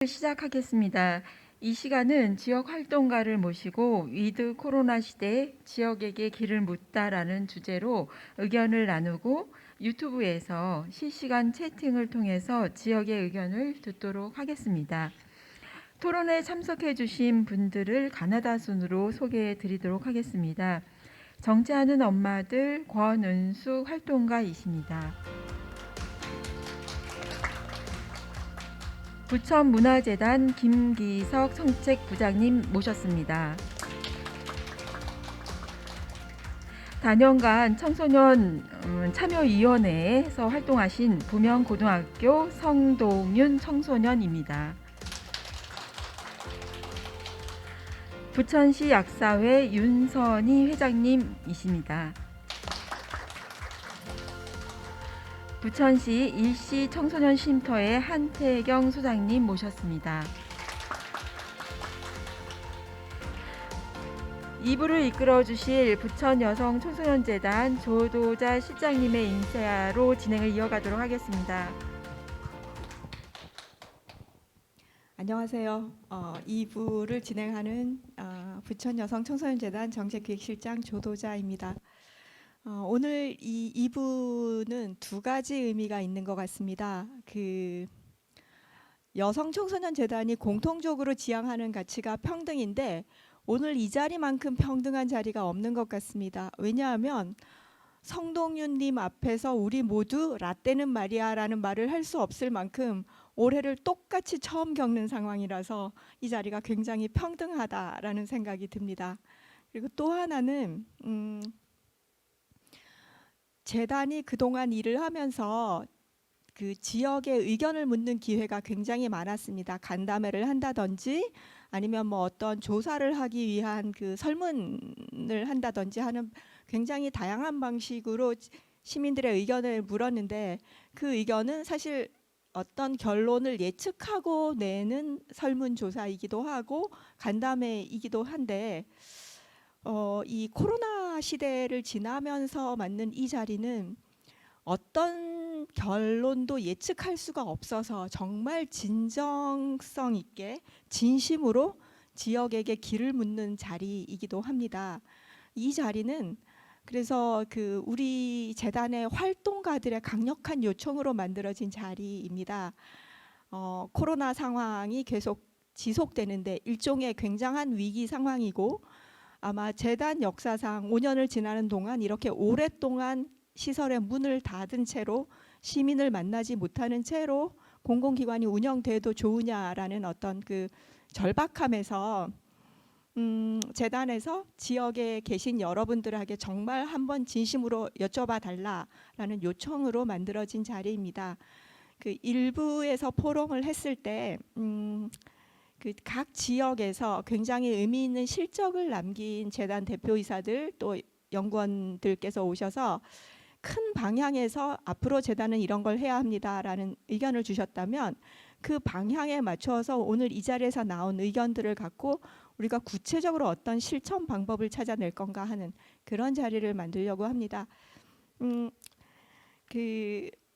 시작하겠습니다. 이 시간은 지역 활동가를 모시고 위드 코로나 시대에 지역에게 길을 묻다라는 주제로 의견을 나누고 유튜브에서 실시간 채팅을 통해서 지역의 의견을 듣도록 하겠습니다. 토론에 참석해 주신 분들을 가나다 순으로 소개해 드리도록 하겠습니다. 정치하는 엄마들 권은수 활동가이십니다. 부천문화재단 김기석 정책부장님 모셨습니다. 단연간 청소년 참여위원회에서 활동하신 부명고등학교 성동윤 청소년입니다. 부천시 약사회 윤선희 회장님이십니다. 부천시 일시 청소년 쉼터의 한태경 소장님 모셨습니다. 2부를 이끌어 주실 부천 여성 청소년재단 조도자 실장님의 인사로 진행을 이어가도록 하겠습니다. 안녕하세요. 2부를 진행하는 부천 여성 청소년재단 정책기획실장 조도자입니다. 오늘 이 2부는 두 가지 의미가 있는 것 같습니다. 여성 청소년 재단이 공통적으로 지향하는 가치가 평등인데 오늘 이 자리만큼 평등한 자리가 없는 것 같습니다. 왜냐하면 성동윤님 앞에서 우리 모두 라떼는 말이야라는 말을 할 수 없을 만큼 올해를 똑같이 처음 겪는 상황이라서 이 자리가 굉장히 평등하다라는 생각이 듭니다. 그리고 또 하나는 재단이 그동안 일을 하면서 그 지역의 의견을 묻는 기회가 굉장히 많았습니다. 간담회를 한다든지 아니면 뭐 어떤 조사를 하기 위한 그 설문을 한다든지 하는 굉장히 다양한 방식으로 시민들의 의견을 물었는데 그 의견은 사실 어떤 결론을 예측하고 내는 설문조사이기도 하고 간담회이기도 한데 이 코로나 시대를 지나면서 맞는 이 자리는 어떤 결론도 예측할 수가 없어서 정말 진정성 있게 진심으로 지역에게 길을 묻는 자리이기도 합니다. 이 자리는 그래서 우리 재단의 활동가들의 강력한 요청으로 만들어진 자리입니다. 코로나 상황이 계속 지속되는데 일종의 굉장한 위기 상황이고 아마 재단 역사상 5년을 지나는 동안 이렇게 오랫동안 시설의 문을 닫은 채로 시민을 만나지 못하는 채로 공공기관이 운영돼도 좋으냐라는 어떤 그 절박함에서 재단에서 지역에 계신 여러분들에게 정말 한번 진심으로 여쭤봐 달라라는 요청으로 만들어진 자리입니다. 그 일부에서 포럼을 했을 때 각 지역에서 굉장히 의미 있는 실적을 남긴 재단 대표이사들 또 연구원들께서 오셔서 큰 방향에서 앞으로 재단은 이런 걸 해야 합니다라는 의견을 주셨다면 그 방향에 맞춰서 오늘 이 자리에서 나온 의견들을 갖고 우리가 구체적으로 어떤 실천 방법을 찾아낼 건가 하는 그런 자리를 만들려고 합니다.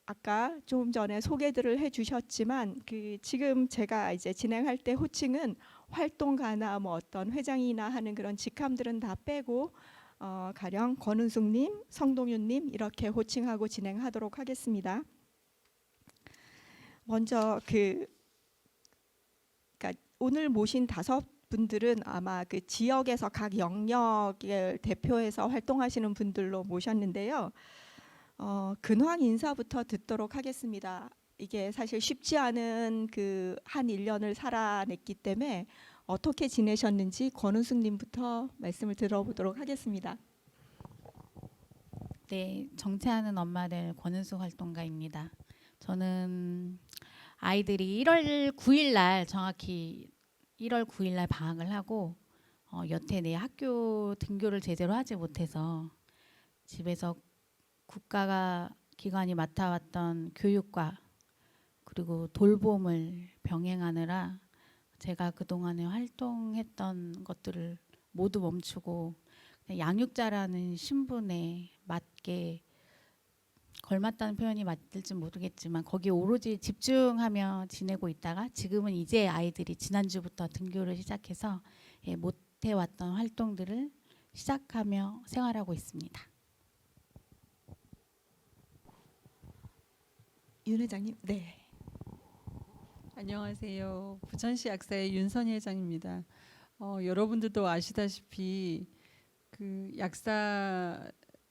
아까 조금 전에 소개들을 해주셨지만 지금 제가 이제 진행할 때 호칭은 활동가나 뭐 어떤 회장이나 하는 그런 직함들은 다 빼고 가령 권은숙님, 성동윤님 이렇게 호칭하고 진행하도록 하겠습니다. 먼저 그러니까 오늘 모신 5분들은 아마 그 지역에서 각 영역을 대표해서 활동하시는 분들로 모셨는데요. 근황 인사부터 듣도록 하겠습니다. 이게 사실 쉽지 않은 한 1년을 살아냈기 때문에 어떻게 지내셨는지 권은숙님부터 말씀을 들어보도록 하겠습니다. 네, 정치하는 엄마들 권은숙 활동가입니다. 저는 아이들이 1월 9일 날 정확히 1월 9일 날 방학을 하고 여태 내 학교 등교를 제대로 하지 못해서 집에서 국가가 기관이 맡아왔던 교육과 그리고 돌봄을 병행하느라 제가 그동안에 활동했던 것들을 모두 멈추고 양육자라는 신분에 맞게 걸맞다는 표현이 맞을지 모르겠지만 거기에 오로지 집중하며 지내고 있다가 지금은 이제 아이들이 지난주부터 등교를 시작해서 못 해왔던 활동들을 시작하며 생활하고 있습니다. 윤 회장님, 네. 안녕하세요. 부천시 약사의 윤선희 회장입니다. 여러분들도 아시다시피 그 약사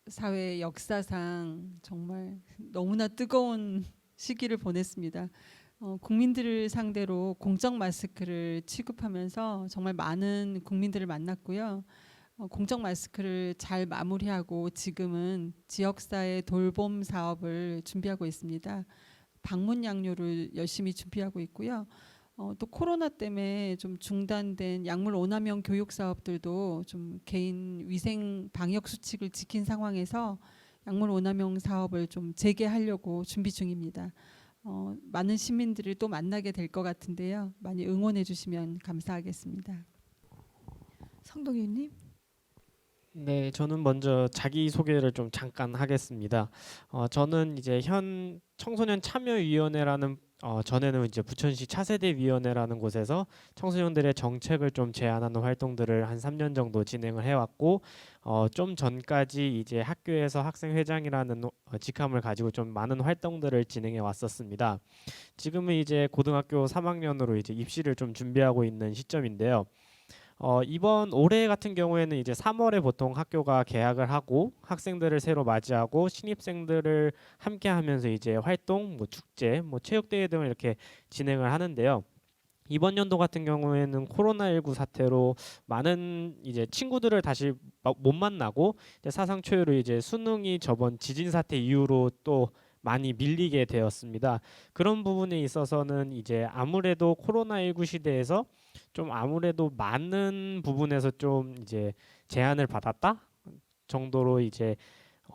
사회 역사상 정말 너무나 뜨거운 시기를 보냈습니다. 국민들을 상대로 공적 마스크를 취급하면서 정말 많은 국민들을 만났고요. 공적 마스크를 잘 마무리하고 지금은 지역사회 돌봄 사업을 준비하고 있습니다. 방문 양료를 열심히 준비하고 있고요. 또 코로나 때문에 좀 중단된 약물 오남용 교육 사업들도 좀 개인 위생 방역 수칙을 지킨 상황에서 약물 오남용 사업을 좀 재개하려고 준비 중입니다. 많은 시민들을 또 만나게 될 것 같은데요. 많이 응원해 주시면 감사하겠습니다. 성동윤님, 네, 저는 먼저 자기 소개를 좀 잠깐 하겠습니다. 저는 이제 현 청소년 참여위원회라는 전에는 이제 부천시 차세대 위원회라는 곳에서 청소년들의 정책을 좀 제안하는 활동들을 한 3년 정도 진행을 해왔고, 좀 전까지 이제 학교에서 학생회장이라는 직함을 가지고 좀 많은 활동들을 진행해 왔었습니다. 지금은 이제 고등학교 3학년으로 이제 입시를 좀 준비하고 있는 시점인데요. 이번 올해 같은 경우에는 이제 3월에 보통 학교가 개학을 하고 학생들을 새로 맞이하고 신입생들을 함께 하면서 이제 활동, 뭐 축제, 뭐 체육대회 등을 이렇게 진행을 하는데요. 이번 연도 같은 경우에는 코로나19 사태로 많은 이제 친구들을 다시 못 만나고 이제 사상 초유로 이제 수능이 저번 지진 사태 이후로 또 많이 밀리게 되었습니다. 그런 부분에 있어서는 이제 아무래도 코로나19 시대에서 좀 아무래도 많은 부분에서 좀 이제 제한을 받았다 정도로 이제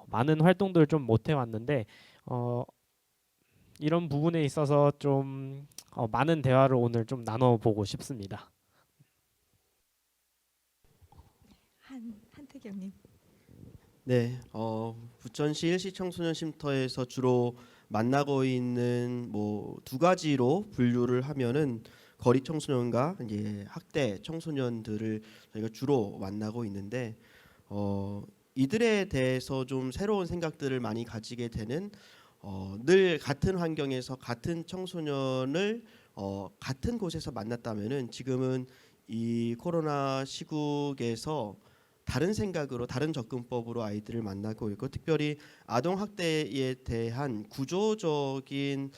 많은 활동들을 좀 못 해왔는데 이런 부분에 있어서 좀 많은 대화를 오늘 좀 나눠보고 싶습니다. 한태경님. 네, 부천시 일시 청소년 쉼터에서 주로 만나고 있는 뭐 두 가지로 분류를 하면은 거리 청소년과 이제 학대 청소년들을 저희가 주로 만나고 있는데 이들에 대해서 좀 새로운 생각들을 많이 가지게 되는 늘 같은 환경에서 같은 청소년을 같은 곳에서 만났다면은 지금은 이 코로나 시국에서 다른 생각으로 다른 접근법으로 아이들을 만나고 있고 특별히 아동 학대에 대한 구조적인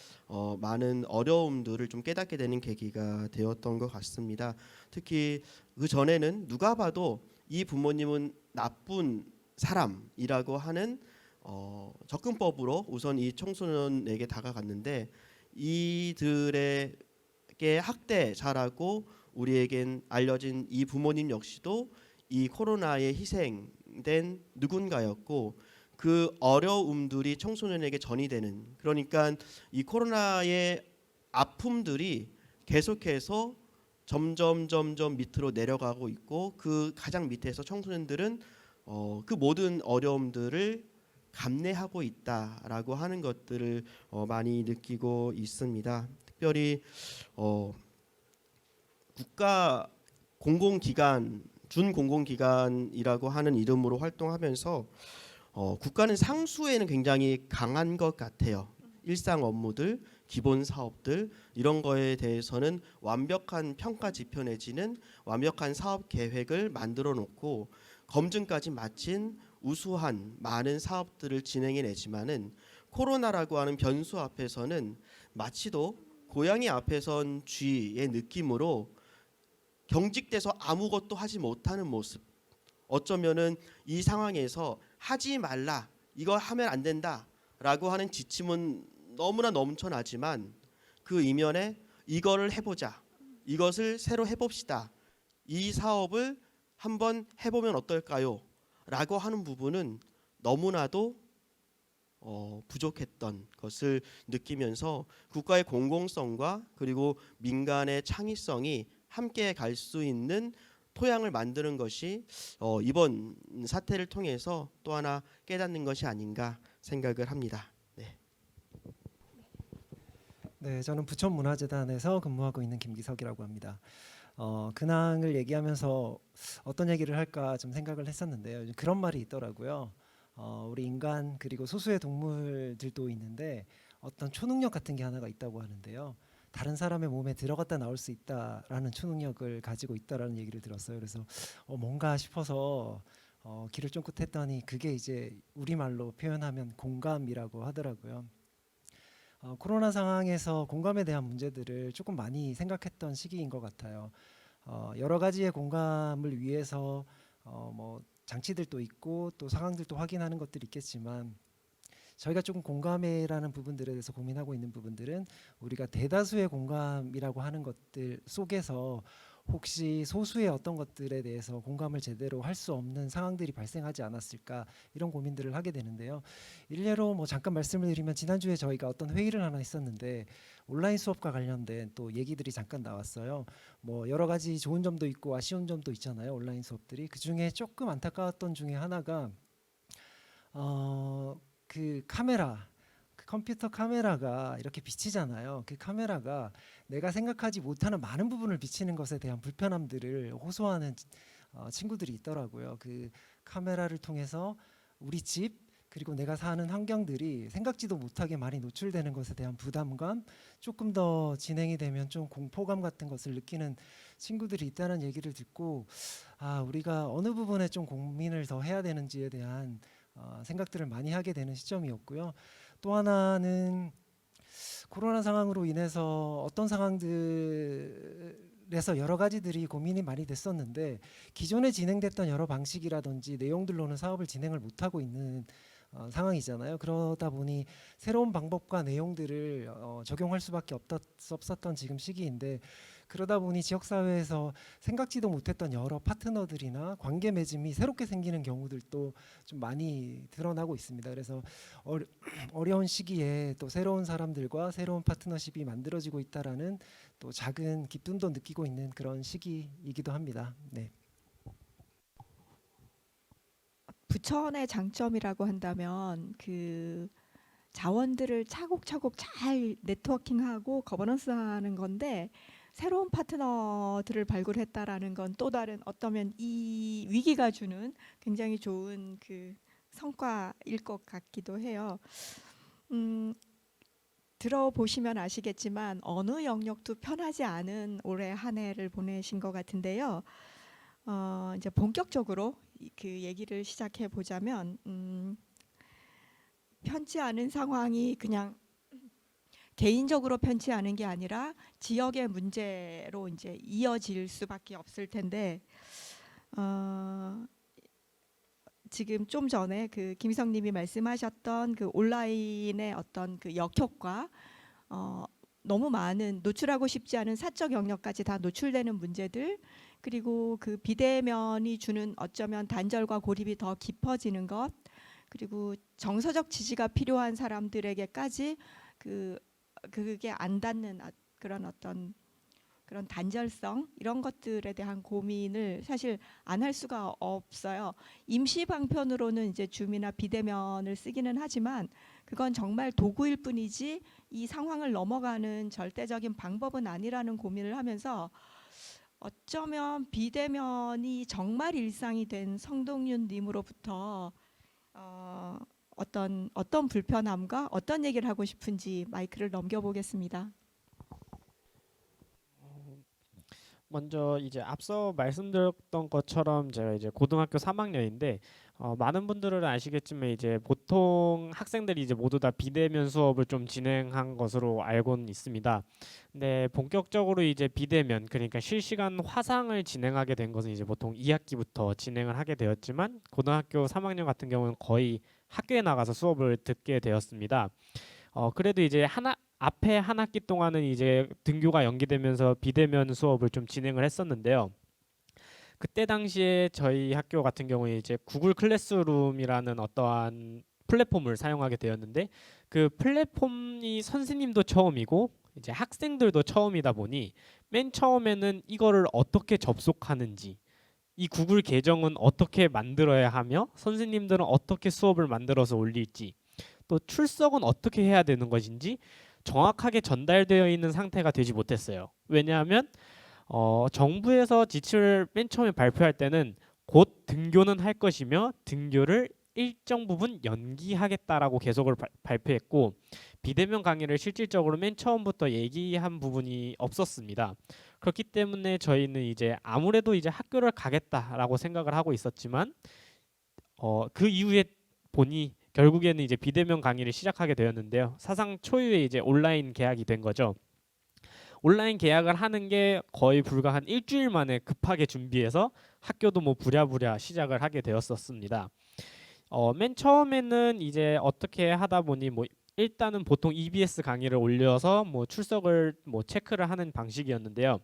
많은 어려움들을 좀 깨닫게 되는 계기가 되었던 것 같습니다. 특히 그 전에는 누가 봐도 이 부모님은 나쁜 사람이라고 하는 접근법으로 우선 이 청소년에게 다가갔는데 이들에게 학대자라고 우리에겐 알려진 이 부모님 역시도 이 코로나에 희생된 누군가였고 그 어려움들이 청소년에게 전이되는 그러니까 이 코로나의 아픔들이 계속해서 점점 밑으로 내려가고 있고 그 가장 밑에서 청소년들은 그 모든 어려움들을 감내하고 있다라고 하는 것들을 많이 느끼고 있습니다. 특별히 국가 공공기관 준공공기관이라고 하는 이름으로 활동하면서 국가는 상수에는 굉장히 강한 것 같아요. 일상 업무들, 기본 사업들 이런 거에 대해서는 완벽한 평가 지표 내지는 완벽한 사업 계획을 만들어 놓고 검증까지 마친 우수한 많은 사업들을 진행해 내지만은 코로나라고 하는 변수 앞에서는 마치도 고양이 앞에 선 쥐의 느낌으로 경직돼서 아무것도 하지 못하는 모습. 어쩌면은 이 상황에서 하지 말라, 이거 하면 안 된다라고 하는 지침은 너무나 넘쳐나지만 그 이면에 이거를 해보자, 이것을 새로 해봅시다, 이 사업을 한번 해보면 어떨까요? 라고 하는 부분은 너무나도 부족했던 것을 느끼면서 국가의 공공성과 그리고 민간의 창의성이 함께 갈 수 있는 토양을 만드는 것이 이번 사태를 통해서 또 하나 깨닫는 것이 아닌가 생각을 합니다. 네, 저는 부천문화재단에서 근무하고 있는 김기석이라고 합니다. 근황을 얘기하면서 어떤 얘기를 할까 좀 생각을 했었는데요. 요즘 그런 말이 있더라고요. 우리 인간 그리고 소수의 동물들도 있는데 어떤 초능력 같은 게 하나가 있다고 하는데요. 다른 사람의 몸에 들어갔다 나올 수 있다라는 초능력을 가지고 있다라는 얘기를 들었어요. 그래서 뭔가 싶어서 귀를 쫑긋했더니 그게 이제 우리말로 표현하면 공감이라고 하더라고요. 코로나 상황에서 공감에 대한 문제들을 조금 많이 생각했던 시기인 것 같아요. 여러 가지의 공감을 위해서 뭐 장치들도 있고 또 상황들도 확인하는 것들이 있겠지만 저희가 조금 공감이라는 부분들에 대해서 고민하고 있는 부분들은 우리가 대다수의 공감이라고 하는 것들 속에서 혹시 소수의 어떤 것들에 대해서 공감을 제대로 할 수 없는 상황들이 발생하지 않았을까 이런 고민들을 하게 되는데요. 일례로 뭐 잠깐 말씀을 드리면 지난주에 저희가 어떤 회의를 하나 했었는데 온라인 수업과 관련된 또 얘기들이 잠깐 나왔어요. 뭐 여러 가지 좋은 점도 있고 아쉬운 점도 있잖아요. 온라인 수업들이 그중에 조금 안타까웠던 중에 하나가 그 카메라 그 컴퓨터 카메라가 이렇게 비치잖아요. 그 카메라가 내가 생각하지 못하는 많은 부분을 비치는 것에 대한 불편함들을 호소하는 친구들이 있더라고요. 그 카메라를 통해서 우리 집 그리고 내가 사는 환경들이 생각지도 못하게 많이 노출되는 것에 대한 부담감, 조금 더 진행이 되면 좀 공포감 같은 것을 느끼는 친구들이 있다는 얘기를 듣고 우리가 어느 부분에 좀 고민을 더 해야 되는지에 대한 생각들을 많이 하게 되는 시점이었고요. 또 하나는 코로나 상황으로 인해서 어떤 상황들에서 여러 가지들이 고민이 많이 됐었는데 기존에 진행됐던 여러 방식이라든지 내용들로는 사업을 진행을 못하고 있는 상황이잖아요. 그러다 보니 새로운 방법과 내용들을 적용할 수밖에 없었던 지금 시기인데 그러다 보니 지역사회에서 생각지도 못했던 여러 파트너들이나 관계 맺음이 새롭게 생기는 경우들도 좀 많이 드러나고 있습니다. 그래서 어려운 시기에 또 새로운 사람들과 새로운 파트너십이 만들어지고 있다라는 또 작은 기쁨도 느끼고 있는 그런 시기이기도 합니다. 네. 부천의 장점이라고 한다면 그 자원들을 차곡차곡 잘 네트워킹하고 거버넌스하는 건데 새로운 파트너들을 발굴했다라는 건 또 다른 어쩌면 이 위기가 주는 굉장히 좋은 그 성과일 것 같기도 해요. 들어보시면 아시겠지만 어느 영역도 편하지 않은 올해 한 해를 보내신 것 같은데요. 이제 본격적으로 그 얘기를 시작해 보자면 편치 않은 상황이 그냥 개인적으로 편치 않은 게 아니라 지역의 문제로 이제 이어질 수밖에 없을 텐데 지금 좀 전에 그 김희성님이 말씀하셨던 그 온라인의 어떤 그 역효과 너무 많은 노출하고 싶지 않은 사적 영역까지 다 노출되는 문제들 그리고 그 비대면이 주는 어쩌면 단절과 고립이 더 깊어지는 것 그리고 정서적 지지가 필요한 사람들에게까지 그게 안 닿는 그런 어떤 그런 단절성 이런 것들에 대한 고민을 사실 안 할 수가 없어요. 임시 방편으로는 이제 줌이나 비대면을 쓰기는 하지만 그건 정말 도구일 뿐이지 이 상황을 넘어가는 절대적인 방법은 아니라는 고민을 하면서 어쩌면 비대면이 정말 일상이 된 성동윤 님으로부터 어떤 불편함과 어떤 얘기를 하고 싶은지 마이크를 넘겨보겠습니다. 먼저 이제 앞서 말씀드렸던 것처럼 제가 이제 고등학교 3학년인데 많은 분들은 아시겠지만 이제 보통 학생들이 이제 모두 다 비대면 수업을 좀 진행한 것으로 알고는 있습니다. 근데 본격적으로 이제 비대면 그러니까 실시간 화상을 진행하게 된 것은 이제 보통 2학기부터 진행을 하게 되었지만 고등학교 3학년 같은 경우는 거의 학교에 나가서 수업을 듣게 되었습니다. 그래도 이제 앞에 한 학기 동안은 이제 등교가 연기되면서 비대면 수업을 좀 진행을 했었는데요. 그때 당시에 저희 학교 같은 경우에 이제 구글 클래스룸이라는 어떠한 플랫폼을 사용하게 되었는데 그 플랫폼이 선생님도 처음이고 이제 학생들도 처음이다 보니 맨 처음에는 이거를 어떻게 접속하는지 이 구글 계정은 어떻게 만들어야 하며 선생님들은 어떻게 수업을 만들어서 올릴지 또 출석은 어떻게 해야 되는 것인지 정확하게 전달되어 있는 상태가 되지 못했어요. 왜냐하면 정부에서 지침을 맨 처음에 발표할 때는 곧 등교는 할 것이며 등교를 일정 부분 연기하겠다라고 계속을 발표했고 비대면 강의를 실질적으로 맨 처음부터 얘기한 부분이 없었습니다. 그렇기 때문에 저희는 이제 아무래도 이제 학교를 가겠다라고 생각을 하고 있었지만 그 이후에 보니 결국에는 이제 비대면 강의를 시작하게 되었는데요. 사상 초유의 이제 온라인 개학이 된 거죠. 온라인 계약을 하는 게 거의 불과 한 일주일 만에 급하게 준비해서 학교도 뭐 부랴부랴 시작을 하게 되었었습니다. 맨 처음에는 이제 어떻게 하다 보니 뭐 일단은 보통 EBS 강의를 올려서 뭐 출석을 뭐 체크를 하는 방식이었는데요.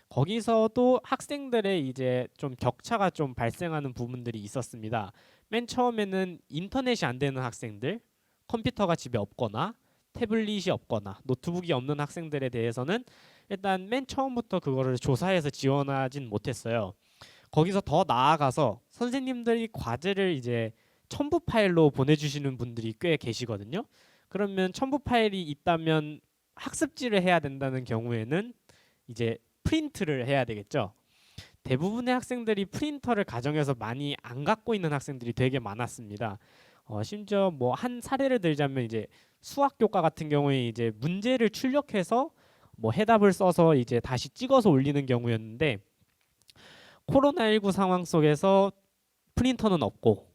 거기서도 학생들의 이제 좀 격차가 좀 발생하는 부분들이 있었습니다. 맨 처음에는 인터넷이 안 되는 학생들, 컴퓨터가 집에 없거나 태블릿이 없거나 노트북이 없는 학생들에 대해서는 일단 맨 처음부터 그거를 조사해서 지원하진 못했어요. 거기서 더 나아가서 선생님들이 과제를 이제 첨부 파일로 보내주시는 분들이 꽤 계시거든요. 그러면 첨부 파일이 있다면 학습지를 해야 된다는 경우에는 이제 프린트를 해야 되겠죠. 대부분의 학생들이 프린터를 가정에서 많이 안 갖고 있는 학생들이 되게 많았습니다. 심지어 뭐 한 사례를 들자면 이제 수학 교과 같은 경우에 이제 문제를 출력해서 뭐 해답을 써서 이제 다시 찍어서 올리는 경우였는데 코로나19 상황 속에서 프린터는 없고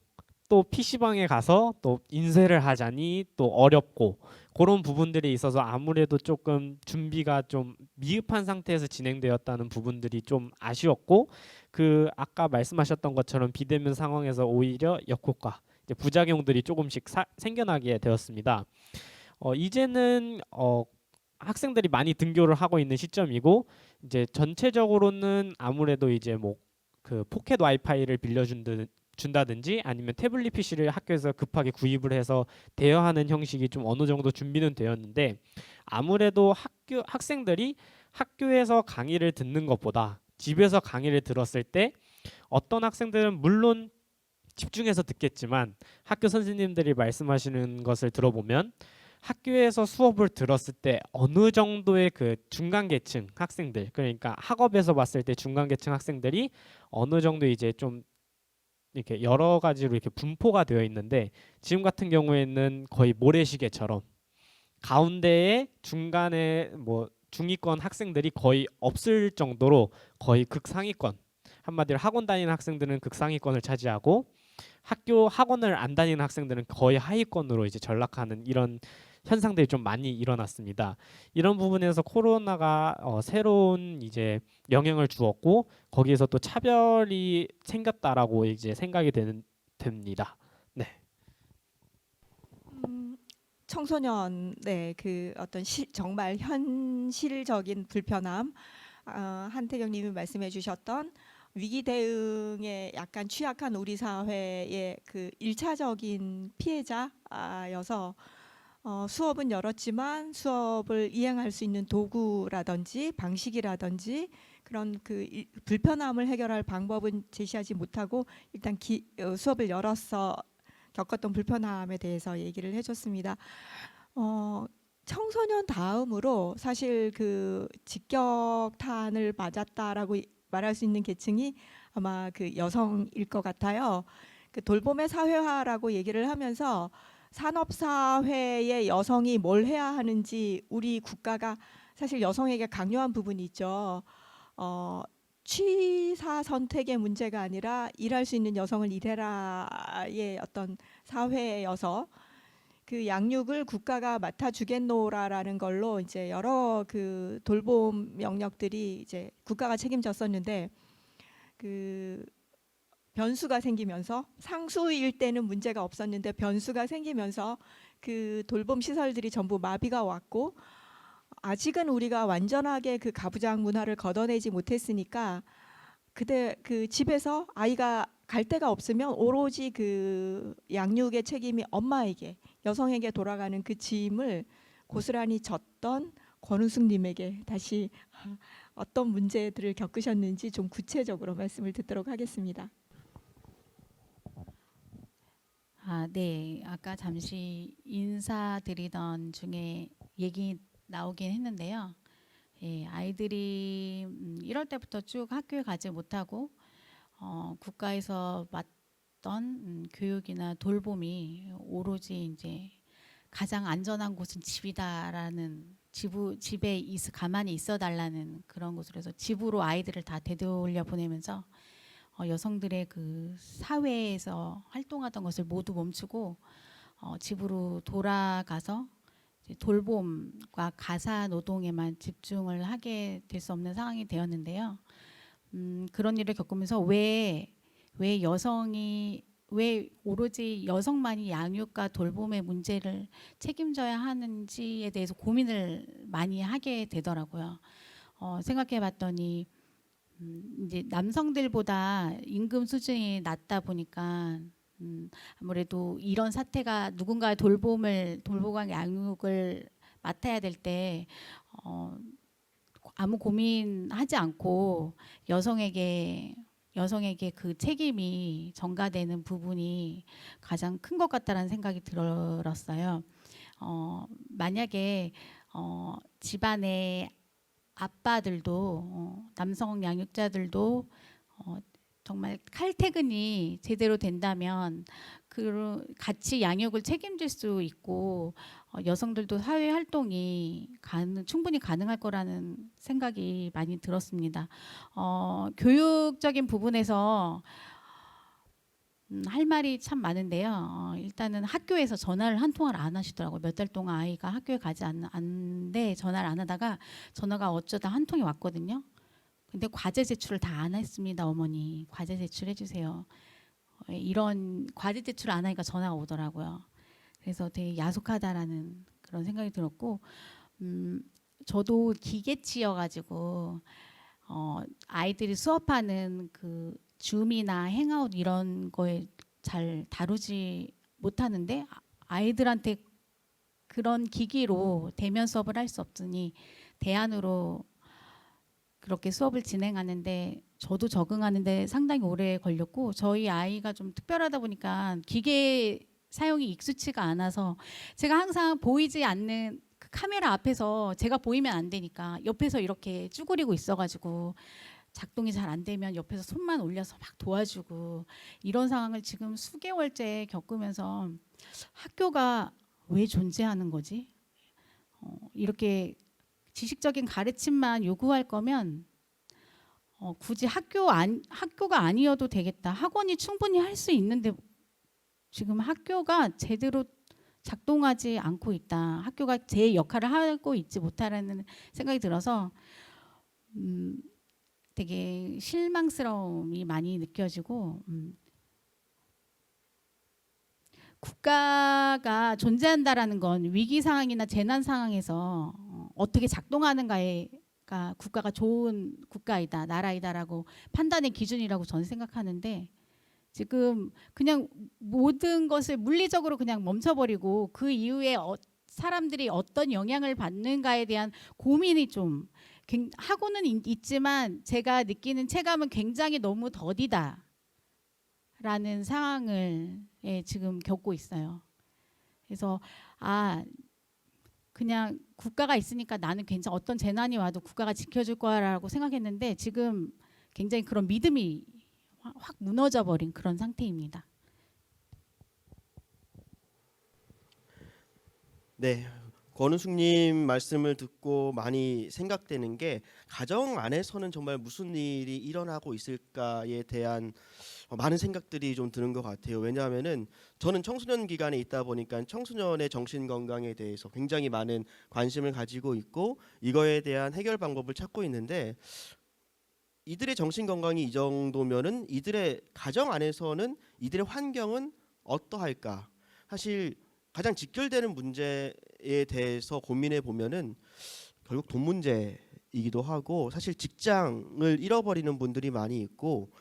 또 PC방에 가서 또 인쇄를 하자니 또 어렵고 그런 부분들이 있어서 아무래도 조금 준비가 좀 미흡한 상태에서 진행되었다는 부분들이 좀 아쉬웠고 그 아까 말씀하셨던 것처럼 비대면 상황에서 오히려 역효과 이제 부작용들이 조금씩 생겨나게 되었습니다. 이제는 학생들이 많이 등교를 하고 있는 시점이고 이제 전체적으로는 아무래도 이제 뭐 그 포켓 와이파이를 준다든지 아니면 태블릿 PC를 학교에서 급하게 구입을 해서 대여하는 형식이 좀 어느 정도 준비는 되었는데 아무래도 학생들이 학교에서 강의를 듣는 것보다 집에서 강의를 들었을 때 어떤 학생들은 물론 집중해서 듣겠지만 학교 선생님들이 말씀하시는 것을 들어보면 학교에서 수업을 들었을 때 어느 정도의 그 중간 계층 학생들 그러니까 학업에서 봤을 때 중간 계층 학생들이 어느 정도 이제 좀 이렇게 여러 가지로 이렇게 분포가 되어 있는데 지금 같은 경우에는 거의 모래시계처럼 가운데에 중간에 뭐 중위권 학생들이 거의 없을 정도로 거의 극상위권 한마디로 학원 다니는 학생들은 극상위권을 차지하고 학원을 안 다니는 학생들은 거의 하위권으로 이제 전락하는 이런 현상들이 좀 많이 일어났습니다. 이런 부분에서 코로나가 새로운 이제 영향을 주었고 거기에서 또 차별이 생겼다라고 이제 생각이 됩니다. 네. 청소년의 그 어떤 정말 현실적인 불편함, 한태경님이 말씀해 주셨던 위기 대응에 약간 취약한 우리 사회의 그 1차적인 피해자여서 수업은 열었지만 수업을 이행할 수 있는 도구라든지 방식이라든지 그런 그 불편함을 해결할 방법은 제시하지 못하고 일단 수업을 열어서 겪었던 불편함에 대해서 얘기를 해줬습니다. 청소년 다음으로 사실 그 직격탄을 맞았다라고 말할 수 있는 계층이 아마 그 여성일 것 같아요. 그 돌봄의 사회화라고 얘기를 하면서 산업사회의 여성이 뭘 해야 하는지 우리 국가가 사실 여성에게 강요한 부분이 있죠. 취사 선택의 문제가 아니라 일할 수 있는 여성을 일해라의 어떤 사회여서 그 양육을 국가가 맡아주겠노라라는 걸로 이제 여러 그 돌봄 영역들이 이제 국가가 책임졌었는데 그 변수가 생기면서 상수일 때는 문제가 없었는데 변수가 생기면서 그 돌봄 시설들이 전부 마비가 왔고 아직은 우리가 완전하게 그 가부장 문화를 걷어내지 못했으니까 그때 그 집에서 아이가 갈 데가 없으면 오로지 그 양육의 책임이 엄마에게 여성에게 돌아가는 그 짐을 고스란히 졌던 권우숙님에게 다시 어떤 문제들을 겪으셨는지 좀 구체적으로 말씀을 듣도록 하겠습니다. 네. 아까 잠시 인사드리던 중에 얘기 나오긴 했는데요. 예, 아이들이 1월 때부터 쭉 학교에 가지 못하고 국가에서 맡던 교육이나 돌봄이 오로지 이제 가장 안전한 곳은 집이다라는 집에 가만히 있어 달라는 그런 곳으로 해서 집으로 아이들을 다 되돌려 보내면서 여성들의 그 사회에서 활동하던 것을 모두 멈추고 집으로 돌아가서 이제 돌봄과 가사 노동에만 집중을 하게 될 수 없는 상황이 되었는데요. 그런 일을 겪으면서 왜 오로지 여성만이 양육과 돌봄의 문제를 책임져야 하는지에 대해서 고민을 많이 하게 되더라고요. 생각해봤더니 이제 남성들보다 임금 수준이 낮다 보니까 아무래도 이런 사태가 누군가의 돌봄과 양육을 맡아야 될 때 아무 고민하지 않고 여성에게 그 책임이 전가되는 부분이 가장 큰 것 같다라는 생각이 들었어요. 만약에 집안의 아빠들도 남성 양육자들도 정말 칼퇴근이 제대로 된다면 같이 양육을 책임질 수 있고 여성들도 사회 활동이 충분히 가능할 거라는 생각이 많이 들었습니다. 교육적인 부분에서 할 말이 참 많은데요. 일단은 학교에서 전화를 한 통화를 안 하시더라고요. 몇 달 동안 아이가 학교에 가지 않는데 전화를 안 하다가 전화가 어쩌다 한 통이 왔거든요. 근데 과제 제출을 다 안 했습니다. 어머니 과제 제출해 주세요. 이런 과제 제출 안 하니까 전화가 오더라고요. 그래서 되게 야속하다라는 그런 생각이 들었고 저도 기계치여가지고 아이들이 수업하는 그 줌이나 행아웃 이런 거에 잘 다루지 못하는데 아이들한테 그런 기기로 대면 수업을 할 수 없으니 대안으로 그렇게 수업을 진행하는데 저도 적응하는데 상당히 오래 걸렸고 저희 아이가 좀 특별하다 보니까 기계 사용이 익숙치가 않아서 제가 항상 보이지 않는 그 카메라 앞에서 제가 보이면 안 되니까 옆에서 이렇게 쭈그리고 있어가지고 작동이 잘 안 되면 옆에서 손만 올려서 막 도와주고 이런 상황을 지금 수개월째 겪으면서 학교가 왜 존재하는 거지? 이렇게 지식적인 가르침만 요구할 거면 굳이 학교가 아니어도 되겠다. 학원이 충분히 할 수 있는데 지금 학교가 제대로 작동하지 않고 있다. 학교가 제 역할을 하고 있지 못하라는 생각이 들어서 되게 실망스러움이 많이 느껴지고 국가가 존재한다라는 건 위기 상황이나 재난 상황에서 어떻게 작동하는가가 국가가 좋은 국가이다, 나라이다라고 판단의 기준이라고 저는 생각하는데 지금 그냥 모든 것을 물리적으로 그냥 멈춰버리고 그 이후에 사람들이 어떤 영향을 받는가에 대한 고민이 좀 하고는 있지만 제가 느끼는 체감은 굉장히 너무 더디다. 라는 상황을 지금 겪고 있어요. 그래서 그냥 국가가 있으니까 나는 어떤 재난이 와도 국가가 지켜줄 거라고 생각했는데 지금 굉장히 그런 믿음이 확 무너져 버린 그런 상태입니다. 네, 권은숙님 말씀을 듣고 많이 생각되는 게 가정 안에서는 정말 무슨 일이 일어나고 있을까에 대한 많은 생각들이 좀 드는 것 같아요. 왜냐하면은 저는 청소년 기간에 있다 보니까 청소년의 정신 건강에 대해서 굉장히 많은 관심을 가지고 있고 이거에 대한 해결 방법을 찾고 있는데 이들의 정신 건강이 이 정도면은 이들의 가정 안에서는 이들의 환경은 어떠할까? 사실 가장 직결되는 문제에 대해서 고민해 보면은 결국 돈 문제이기도 하고 사실 직장을 잃어버리는 분들이 많이 있고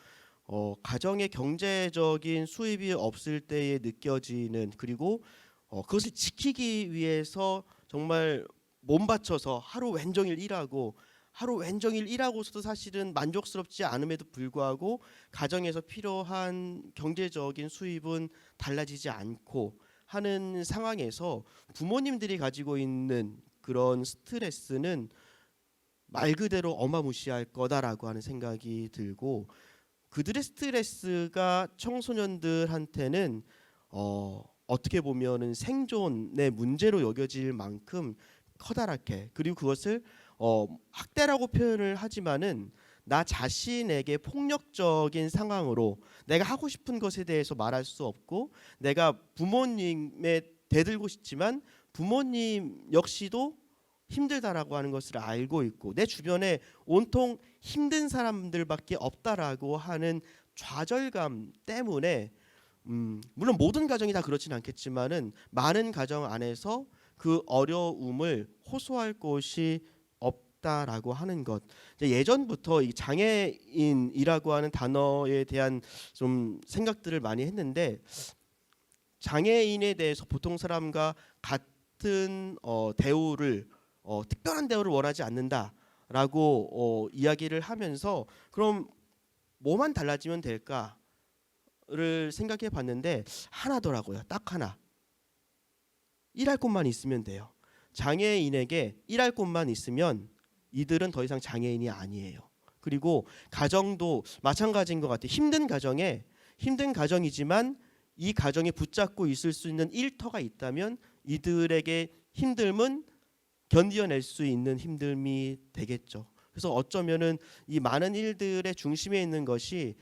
가정의 경제적인 수입이 없을 때에 느껴지는 그리고 그것을 지키기 위해서 정말 몸 바쳐서 하루 왼종일 일하고 하루 왼종일 일하고서도 사실은 만족스럽지 않음에도 불구하고 가정에서 필요한 경제적인 수입은 달라지지 않고 하는 상황에서 부모님들이 가지고 있는 그런 스트레스는 말 그대로 어마무시할 거다라고 하는 생각이 들고, 그들의 스트레스가 청소년들한테는 어떻게 보면은 생존의 문제로 여겨질 만큼 커다랗게, 그리고 그것을 학대라고 표현을 하지만은 나 자신에게 폭력적인 상황으로 내가 하고 싶은 것에 대해서 말할 수 없고, 내가 부모님에 대들고 싶지만 부모님 역시도 힘들다라고 하는 것을 알고 있고, 내 주변에 온통 힘든 사람들밖에 없다라고 하는 좌절감 때문에 물론 모든 가정이 다 그렇진 않겠지만은 많은 가정 안에서 그 어려움을 호소할 곳이 없다라고 하는 것. 예전부터 이 장애인이라고 하는 단어에 대한 좀 생각들을 많이 했는데, 장애인에 대해서 보통 사람과 같은 대우를 특별한 대우를 원하지 않는다라고 이야기를 하면서, 그럼 뭐만 달라지면 될까를 생각해 봤는데 하나더라고요. 딱 하나. 일할 곳만 있으면 돼요. 장애인에게 일할 곳만 있으면 이들은 더 이상 장애인이 아니에요. 그리고 가정도 마찬가지인 것 같아요. 힘든 가정이지만 이 가정에 붙잡고 있을 수 있는 일터가 있다면 이들에게 힘듦은 견뎌낼 수 있는 힘듦이 되겠죠. 그래서 어쩌면은 이 많은 일들의 중심에 있는 것이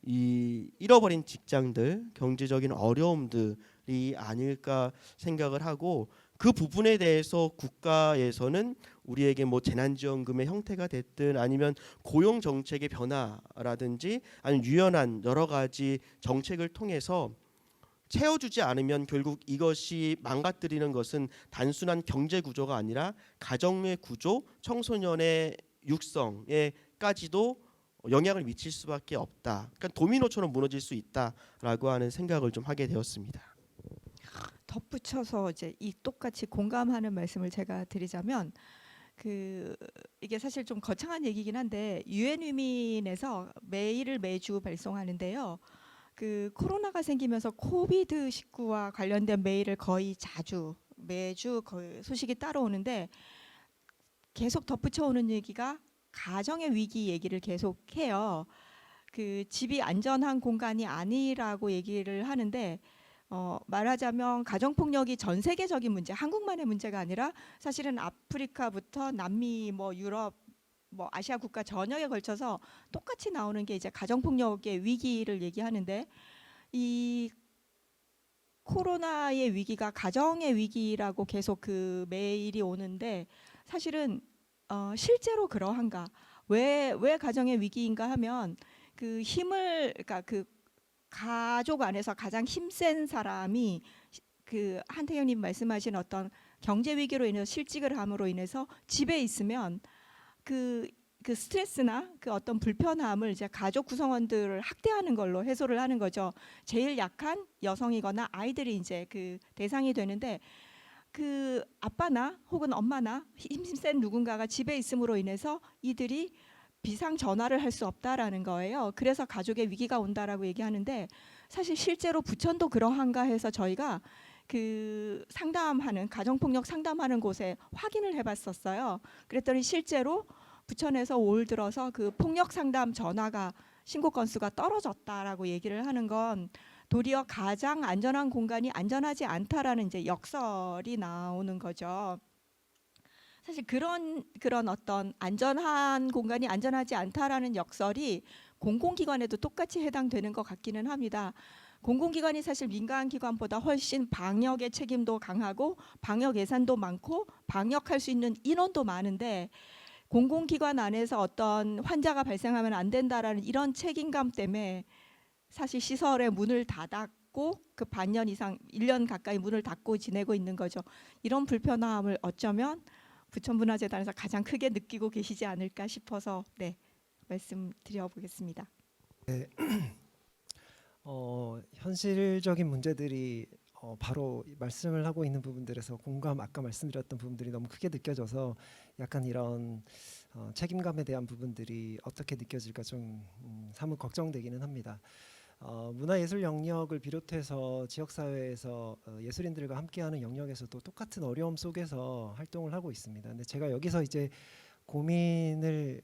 이 잃어버린 직장들, 경제적인 어려움들이 아닐까 생각을 하고, 그 부분에 대해서 국가에서는 우리에게 뭐 재난지원금의 형태가 됐든 아니면 고용 정책의 변화라든지 아니면 유연한 여러 가지 정책을 통해서 채워주지 않으면 결국 이것이 망가뜨리는 것은 단순한 경제 구조가 아니라 가정의 구조, 청소년의 육성에까지도 영향을 미칠 수밖에 없다. 그러니까 도미노처럼 무너질 수 있다라고 하는 생각을 좀 하게 되었습니다. 덧붙여서 이제 이 똑같이 공감하는 말씀을 제가 드리자면, 이게 사실 좀 거창한 얘기긴 한데 유엔 위민에서 메일을 매주 발송하는데요. 코로나가 생기면서 코비드 19와 관련된 메일을 거의 매주 거의 소식이 따라오는데, 계속 덧붙여 오는 얘기가 가정의 위기 얘기를 계속 해요. 집이 안전한 공간이 아니라고 얘기를 하는데, 말하자면 가정폭력이 전 세계적인 문제, 한국만의 문제가 아니라 사실은 아프리카부터 남미, 유럽, 아시아 국가 전역에 걸쳐서 똑같이 나오는 게 이제 가정폭력의 위기를 얘기하는데, 이 코로나의 위기가 가정의 위기라고 계속 그 메일이 오는데, 사실은 실제로 그러한가? 왜 가정의 위기인가 하면 그러니까 가족 안에서 가장 힘센 사람이 한태경님 말씀하신 어떤 경제 위기로 인해서 실직을 함으로 인해서 집에 있으면 그 스트레스나 어떤 불편함을 이제 가족 구성원들을 학대하는 걸로 해소를 하는 거죠. 제일 약한 여성이거나 아이들이 이제 대상이 되는데, 아빠나 혹은 엄마나 힘센 누군가가 집에 있음으로 인해서 이들이 비상 전화를 할 수 없다라는 거예요. 그래서 가족의 위기가 온다라고 얘기하는데, 사실 실제로 부천도 그러한가 해서 저희가 상담하는 가정폭력 상담하는 곳에 확인을 해봤었어요. 그랬더니 실제로 부천에서 올 들어서 폭력 상담 전화가 신고 건수가 떨어졌다라고 얘기를 하는 건, 도리어 가장 안전한 공간이 안전하지 않다라는 이제 역설이 나오는 거죠. 사실 그런 어떤 안전한 공간이 안전하지 않다라는 역설이 공공기관에도 똑같이 해당되는 것 같기는 합니다. 공공기관이 사실 민간기관보다 훨씬 방역의 책임도 강하고 방역 예산도 많고 방역할 수 있는 인원도 많은데, 공공기관 안에서 어떤 환자가 발생하면 안 된다라는 이런 책임감 때문에 사실 시설의 문을 닫았고 반년 이상 1년 가까이 문을 닫고 지내고 있는 거죠. 이런 불편함을 어쩌면 부천문화재단에서 가장 크게 느끼고 계시지 않을까 싶어서 말씀드려 보겠습니다. 네. 현실적인 문제들이 바로 말씀을 하고 있는 부분들에서 아까 말씀드렸던 부분들이 너무 크게 느껴져서 약간 이런 책임감에 대한 부분들이 어떻게 느껴질까 좀 사뭇 걱정되기는 합니다. 문화예술 영역을 비롯해서 지역사회에서 예술인들과 함께하는 영역에서도 똑같은 어려움 속에서 활동을 하고 있습니다. 근데 제가 여기서 이제 고민을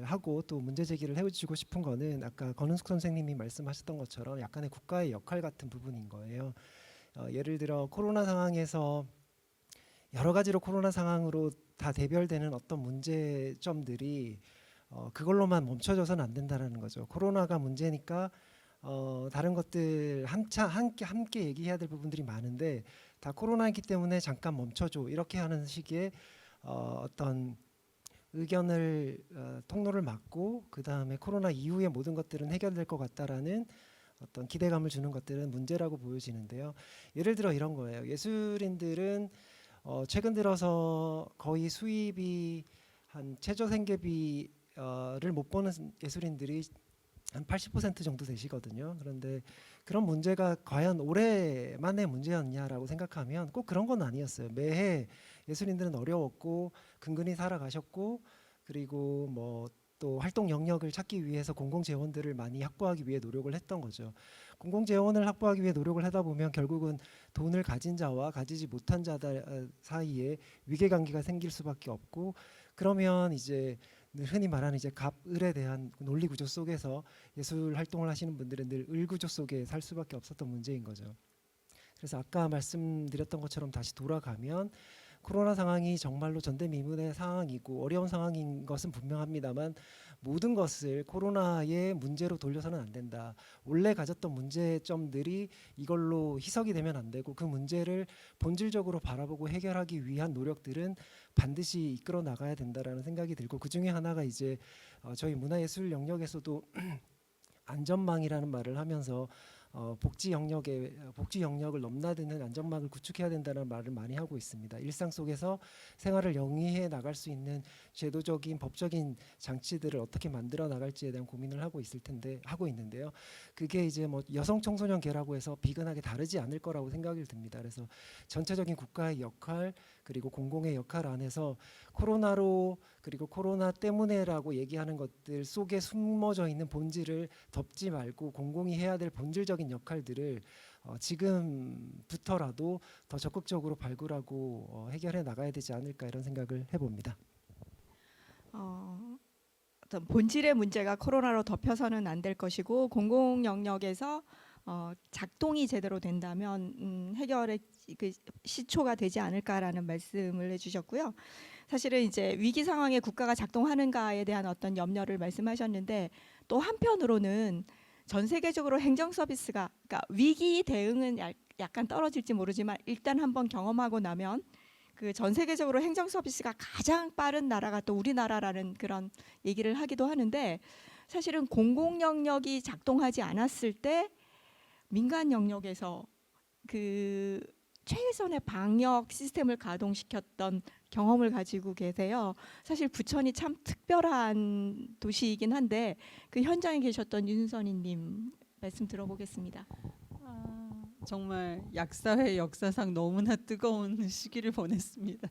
하고 또 문제 제기를 해주고 싶은 거는 아까 권은숙 선생님이 말씀하셨던 것처럼 약간의 국가의 역할 같은 부분인 거예요. 예를 들어 코로나 상황에서 여러 가지로 코로나 상황으로 다 대별되는 어떤 문제점들이 그걸로만 멈춰져서는 안 된다라는 거죠. 코로나가 문제니까 다른 것들 함께 얘기해야 될 부분들이 많은데 다 코로나이기 때문에 잠깐 멈춰줘 이렇게 하는 식의 어떤 의견을 통로를 막고 그 다음에 코로나 이후의 모든 것들은 해결될 것 같다라는 어떤 기대감을 주는 것들은 문제라고 보여지는데요. 예를 들어 이런 거예요. 예술인들은 최근 들어서 거의 수입이 한 최저 생계비를 못 버는 예술인들이 한 80% 정도 되시거든요. 그런데 그런 문제가 과연 올해만의 문제였냐라고 생각하면 꼭 그런 건 아니었어요. 매해 예술인들은 어려웠고 근근히 살아가셨고 그리고 뭐 또 활동 영역을 찾기 위해서 공공 재원들을 많이 확보하기 위해 노력을 했던 거죠. 공공 재원을 확보하기 위해 노력을 하다 보면 결국은 돈을 가진 자와 가지지 못한 자들 사이에 위계관계가 생길 수밖에 없고 그러면 이제 흔히 말하는 이제 갑을에 대한 논리 구조 속에서 예술 활동을 하시는 분들은 늘 을 구조 속에 살 수밖에 없었던 문제인 거죠. 그래서 아까 말씀드렸던 것처럼 다시 돌아가면 코로나 상황이 정말로 전대미문의 상황이고 어려운 상황인 것은 분명합니다만 모든 것을 코로나의 문제로 돌려서는 안 된다. 원래 가졌던 문제점들이 이걸로 희석이 되면 안 되고 그 문제를 본질적으로 바라보고 해결하기 위한 노력들은 반드시 이끌어 나가야 된다라는 생각이 들고 그 중에 하나가 이제 저희 문화예술 영역에서도 안전망이라는 말을 하면서 복지 영역을 넘나드는 안전망을 구축해야 된다는 말을 많이 하고 있습니다. 일상 속에서 생활을 영위해 나갈 수 있는 제도적인 법적인 장치들을 어떻게 만들어 나갈지에 대한 고민을 하고 있는데요. 그게 이제 뭐 여성 청소년계라고 해서 비근하게 다르지 않을 거라고 생각이 듭니다. 그래서 전체적인 국가의 역할 그리고 공공의 역할 안에서 코로나로 그리고 코로나 때문에라고 얘기하는 것들 속에 숨어져 있는 본질을 덮지 말고 공공이 해야 될 본질적인 역할들을 지금부터라도 더 적극적으로 발굴하고 해결해 나가야 되지 않을까 이런 생각을 해봅니다. 어떤 본질의 문제가 코로나로 덮여서는 안 될 것이고 공공 영역에서 작동이 제대로 된다면 해결의 그 시초가 되지 않을까라는 말씀을 해주셨고요. 사실은 이제 위기 상황에 국가가 작동하는가에 대한 어떤 염려를 말씀하셨는데 또 한편으로는 전 세계적으로 행정 서비스가 그러니까 위기 대응은 약간 떨어질지 모르지만 일단 한번 경험하고 나면 그 전 세계적으로 행정 서비스가 가장 빠른 나라가 또 우리나라라는 그런 얘기를 하기도 하는데 사실은 공공 영역이 작동하지 않았을 때 민간 영역에서 그 최선의 방역 시스템을 가동시켰던 경험을 가지고 계세요. 사실 부천이 참 특별한 도시이긴 한데 그 현장에 계셨던 윤선희님 말씀 들어보겠습니다. 정말 약사회 역사상 너무나 뜨거운 시기를 보냈습니다.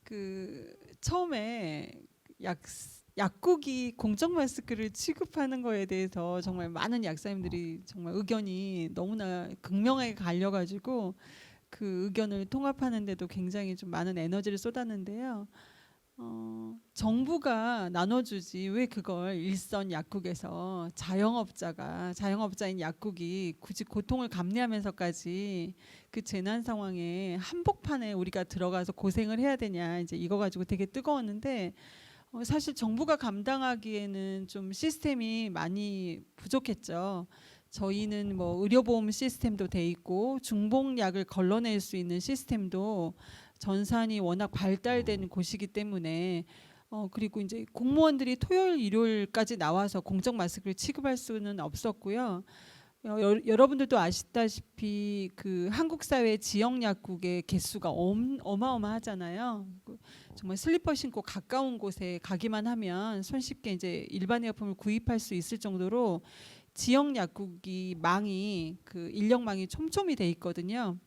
그 처음에 약국이 공적 마스크를 취급하는 거에 대해서 정말 많은 약사님들이 정말 의견이 너무나 극명하게 갈려가지고 그 의견을 통합하는데도 굉장히 좀 많은 에너지를 쏟았는데요. 정부가 나눠주지 왜 그걸 일선 약국에서 자영업자인 약국이 굳이 고통을 감내하면서까지 그 재난 상황에 한복판에 우리가 들어가서 고생을 해야 되냐 이제 이거 가지고 되게 뜨거웠는데 사실 정부가 감당하기에는 좀 시스템이 많이 부족했죠. 저희는 뭐 의료보험 시스템도 돼 있고 중복약을 걸러낼 수 있는 시스템도 전산이 워낙 발달된 곳이기 때문에 그리고 이제 공무원들이 토요일 일요일까지 나와서 공적 마스크를 취급할 수는 없었고요. 여러분들도 아시다시피 그 한국 사회 지역 약국의 개수가 어마어마하잖아요. 정말 슬리퍼 신고 가까운 곳에 가기만 하면 손쉽게 이제 일반 의약품을 구입할 수 있을 정도로 지역 약국이 그 인력망이 촘촘히 돼 있거든요.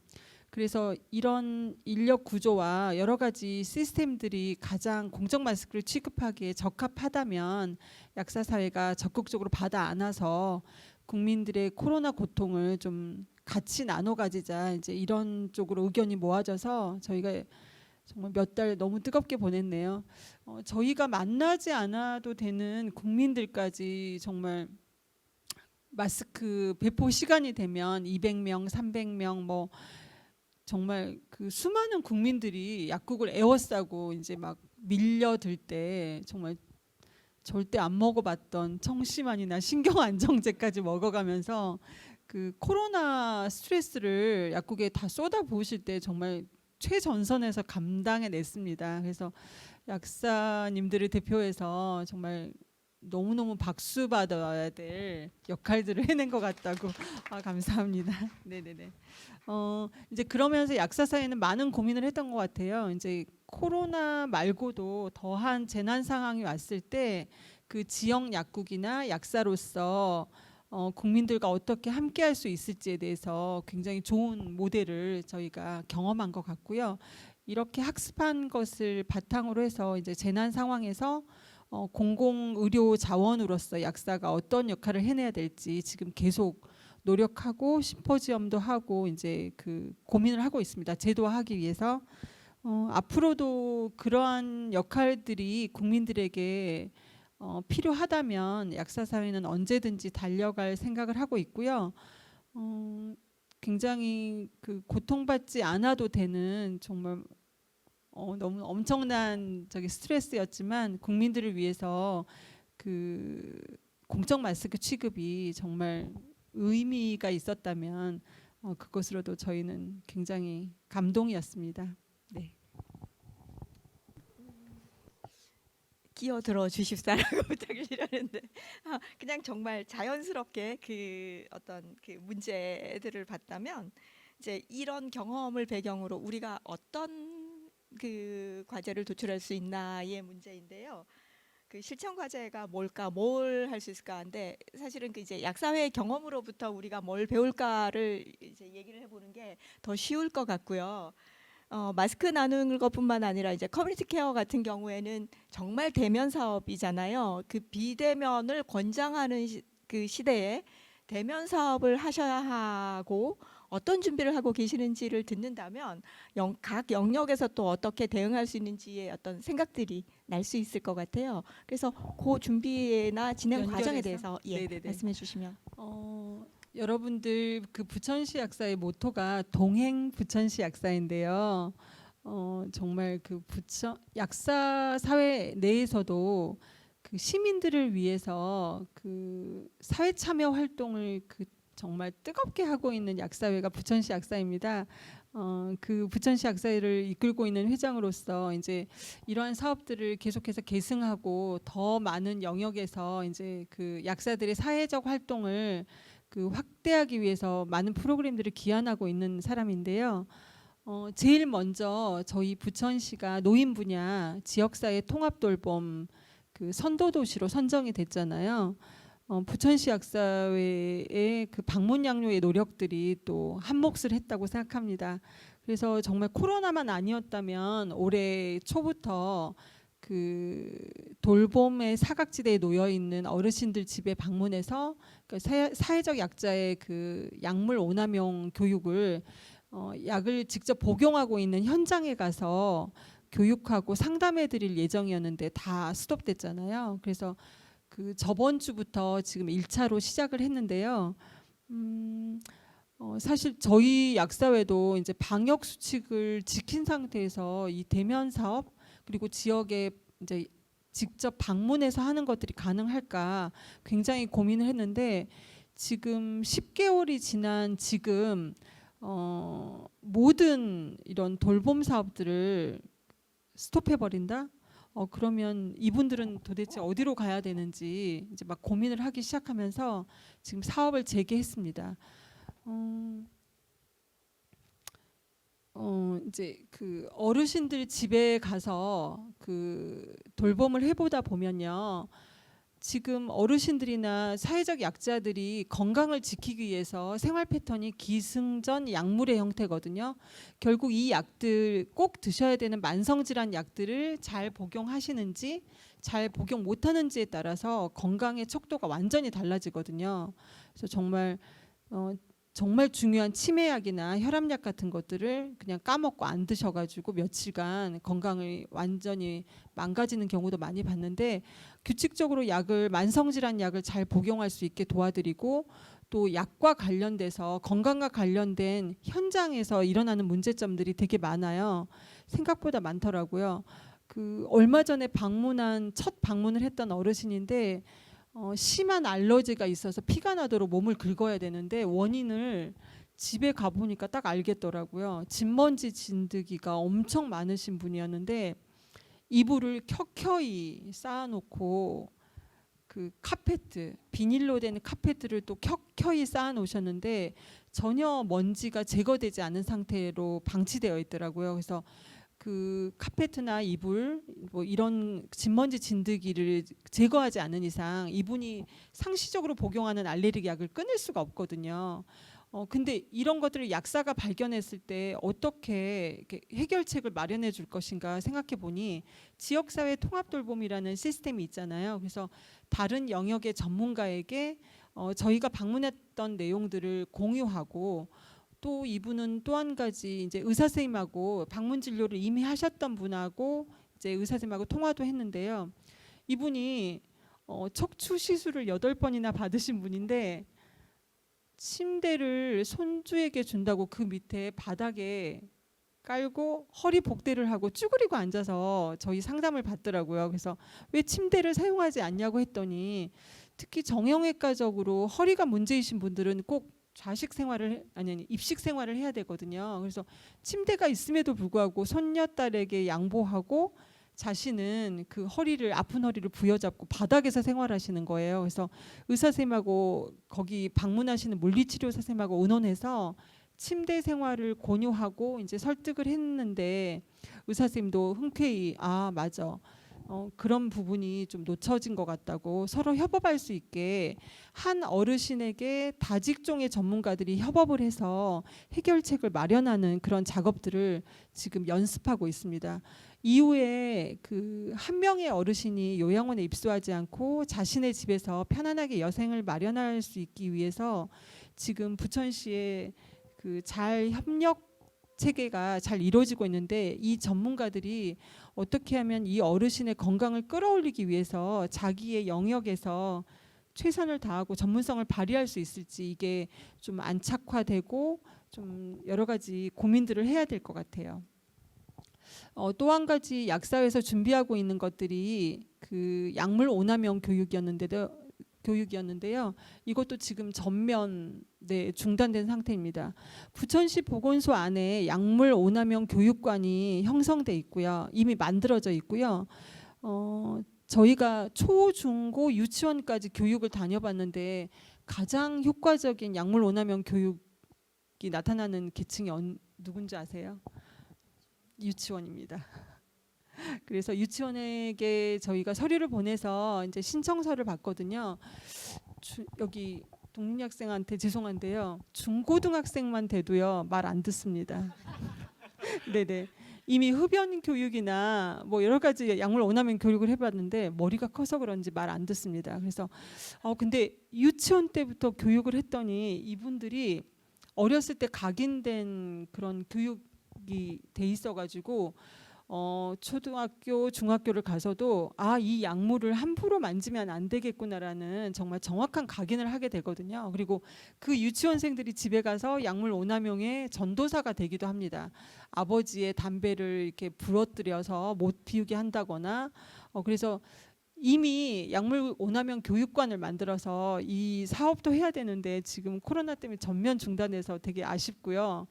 그래서 이런 인력 구조와 여러 가지 시스템들이 가장 공적 마스크를 취급하기에 적합하다면 약사 사회가 적극적으로 받아 안아서 국민들의 코로나 고통을 좀 같이 나눠 가지자, 이제 이런 쪽으로 의견이 모아져서 저희가 정말 몇 달 너무 뜨겁게 보냈네요. 저희가 만나지 않아도 되는 국민들까지 정말 마스크 배포 시간이 되면 200명, 300명 뭐 정말 그 수많은 국민들이 약국을 에워싸고 이제 막 밀려들 때 정말 절대 안 먹어봤던 청심환이나 신경안정제까지 먹어가면서 그 코로나 스트레스를 약국에 다 쏟아부으실 때 정말 최전선에서 감당해냈습니다. 그래서 약사님들을 대표해서 정말 너무너무 박수 받아야 될 역할들을 해낸 것 같다고 감사합니다. 네네네. 이제 그러면서 약사 사회는 많은 고민을 했던 것 같아요. 이제 코로나 말고도 더한 재난 상황이 왔을 때 그 지역 약국이나 약사로서 국민들과 어떻게 함께할 수 있을지에 대해서 굉장히 좋은 모델을 저희가 경험한 것 같고요. 이렇게 학습한 것을 바탕으로 해서 이제 재난 상황에서 공공의료 자원으로서 약사가 어떤 역할을 해내야 될지 지금 계속 노력하고 심포지엄도 하고 이제 그 고민을 하고 있습니다. 제도화하기 위해서 앞으로도 그러한 역할들이 국민들에게 필요하다면 약사 사회는 언제든지 달려갈 생각을 하고 있고요. 굉장히 그 고통받지 않아도 되는 정말 너무 엄청난 스트레스였지만 국민들을 위해서 그 공적 마스크 취급이 정말 의미가 있었다면 그것으로도 저희는 굉장히 감동이었습니다. 네. 끼어들어 주십사라고 부탁을 드렸는데 그냥 정말 자연스럽게 그 어떤 그 문제들을 봤다면 이제 이런 경험을 배경으로 우리가 어떤 그 과제를 도출할 수 있나의 문제인데요. 그 실천 과제가 뭘까, 뭘 할 수 있을까 한데 사실은 그 이제 약사회의 경험으로부터 우리가 뭘 배울까를 이제 얘기를 해보는 게 더 쉬울 것 같고요. 마스크 나누는 것뿐만 아니라 이제 커뮤니티 케어 같은 경우에는 정말 대면 사업이잖아요. 그 비대면을 권장하는 그 시대에 대면 사업을 하셔야 하고 어떤 준비를 하고 계시는지를 듣는다면 각 영역에서 또 어떻게 대응할 수 있는지의 어떤 생각들이 날 수 있을 것 같아요. 그래서 그 준비나 진행 과정에 연결해서? 대해서 네네네. 말씀해 주시면. 여러분들 그 부천시 약사의 모토가 동행 부천시 약사인데요. 정말 그 부천 약사 사회 내에서도 그 시민들을 위해서 그 사회 참여 활동을 그 정말 뜨겁게 하고 있는 약사회가 부천시 약사입니다. 그 부천시 약사회를 이끌고 있는 회장으로서 이제 이러한 사업들을 계속해서 계승하고 더 많은 영역에서 이제 그 약사들의 사회적 활동을 그 확대하기 위해서 많은 프로그램들을 기안하고 있는 사람인데요. 제일 먼저 저희 부천시가 노인 분야 지역사회 통합 돌봄 그 선도 도시로 선정이 됐잖아요. 부천시 약사회의 그 방문 양료의 노력들이 또 한 몫을 했다고 생각합니다. 그래서 정말 코로나만 아니었다면 올해 초부터 그 돌봄의 사각지대에 놓여 있는 어르신들 집에 방문해서 그 사회적 약자의 그 약물 오남용 교육을 약을 직접 복용하고 있는 현장에 가서 교육하고 상담해드릴 예정이었는데 다 스톱됐잖아요. 그래서 그 저번 주부터 지금 1차로 시작을 했는데요. 사실 저희 약사회도 이제 방역 수칙을 지킨 상태에서 이 대면 사업 그리고 지역에 이제 직접 방문해서 하는 것들이 가능할까 굉장히 고민을 했는데 지금 10개월이 지난 지금 모든 이런 돌봄 사업들을 스톱해버린다? 그러면 이분들은 도대체 어디로 가야 되는지 이제 막 고민을 하기 시작하면서 지금 사업을 재개했습니다. 이제 그 어르신들 집에 가서 그 돌봄을 해보다 보면요, 지금 어르신들이나 사회적 약자들이 건강을 지키기 위해서 생활 패턴이 기승전 약물의 형태거든요. 결국 이 약들 꼭 드셔야 되는 만성질환 약들을 잘 복용하시는지 잘 복용 못하는지에 따라서 건강의 척도가 완전히 달라지거든요. 그래서 정말 중요한 치매약이나 혈압약 같은 것들을 그냥 까먹고 안 드셔가지고 며칠간 건강을 완전히 망가지는 경우도 많이 봤는데, 규칙적으로 만성질환 약을 잘 복용할 수 있게 도와드리고, 또 약과 관련돼서 건강과 관련된 현장에서 일어나는 문제점들이 되게 많아요. 생각보다 많더라고요. 얼마 전에 첫 방문을 했던 어르신인데 심한 알러지가 있어서 피가 나도록 몸을 긁어야 되는데 원인을 집에 가보니까 딱 알겠더라고요. 진먼지 진드기가 엄청 많으신 분이었는데 이불을 켜켜이 쌓아놓고 비닐로 된 카페트를 또 켜켜이 쌓아놓으셨는데 전혀 먼지가 제거되지 않은 상태로 방치되어 있더라고요. 그래서 카페트나 이불 이런 진먼지 진드기를 제거하지 않은 이상 이분이 상시적으로 복용하는 알레르기 약을 끊을 수가 없거든요. 근데 이런 것들을 약사가 발견했을 때 어떻게 해결책을 마련해 줄 것인가 생각해 보니 지역사회 통합돌봄이라는 시스템이 있잖아요. 그래서 다른 영역의 전문가에게 저희가 방문했던 내용들을 공유하고, 또 이분은 또 한 가지 이제 의사 선생님하고 방문 진료를 이미 하셨던 분하고 이제 의사 선생님하고 통화도 했는데요. 이분이 척추 시술을 8번이나 받으신 분인데 침대를 손주에게 준다고 그 밑에 바닥에 깔고 허리 복대를 하고 쭈그리고 앉아서 저희 상담을 받더라고요. 그래서 왜 침대를 사용하지 않냐고 했더니 특히 정형외과적으로 허리가 문제이신 분들은 꼭 입식 생활을 해야 되거든요. 그래서 침대가 있음에도 불구하고 손녀딸에게 양보하고 자신은 아픈 허리를 부여잡고 바닥에서 생활하시는 거예요. 그래서 의사 선생님하고 거기 방문하시는 물리치료사 선생님하고 의논해서 침대 생활을 권유하고 이제 설득을 했는데, 의사 선생님도 흔쾌히 맞아. 그런 부분이 좀 놓쳐진 것 같다고, 서로 협업할 수 있게 한 어르신에게 다직종의 전문가들이 협업을 해서 해결책을 마련하는 그런 작업들을 지금 연습하고 있습니다. 이후에 한 명의 어르신이 요양원에 입소하지 않고 자신의 집에서 편안하게 여생을 마련할 수 있기 위해서 지금 부천시에 잘 협력 체계가 잘 이루어지고 있는데, 이 전문가들이 어떻게 하면 이 어르신의 건강을 끌어올리기 위해서 자기의 영역에서 최선을 다하고 전문성을 발휘할 수 있을지, 이게 좀 안착화되고 좀 여러 가지 고민들을 해야 될 것 같아요. 또 한 가지 약사회에서 준비하고 있는 것들이 약물 오남용 교육이었는데요. 이것도 지금 전면 중단된 상태입니다. 부천시 보건소 안에 약물 오남용 교육관이 형성돼 있고요. 이미 만들어져 있고요. 저희가 초, 중, 고, 유치원까지 교육을 다녀봤는데 가장 효과적인 약물 오남용 교육이 나타나는 계층이 누군지 아세요? 유치원입니다. 그래서 유치원에게 저희가 서류를 보내서 이제 신청서를 받거든요. 여기 독립학생한테 죄송한데요. 중고등학생만 돼도요 말 안 듣습니다. 네네. 이미 흡연 교육이나 여러 가지 약물 오남용 교육을 해봤는데 머리가 커서 그런지 말 안 듣습니다. 그래서 근데 유치원 때부터 교육을 했더니 이분들이 어렸을 때 각인된 그런 교육이 돼 있어가지고 초등학교, 중학교를 가서도 이 약물을 함부로 만지면 안 되겠구나라는 정말 정확한 각인을 하게 되거든요. 그리고 그 유치원생들이 집에 가서 약물 오남용의 전도사가 되기도 합니다. 아버지의 담배를 이렇게 부러뜨려서 못 피우게 한다거나, 그래서 이미 약물 오남용 교육관을 만들어서 이 사업도 해야 되는데 지금 코로나 때문에 전면 중단해서 되게 아쉽고요.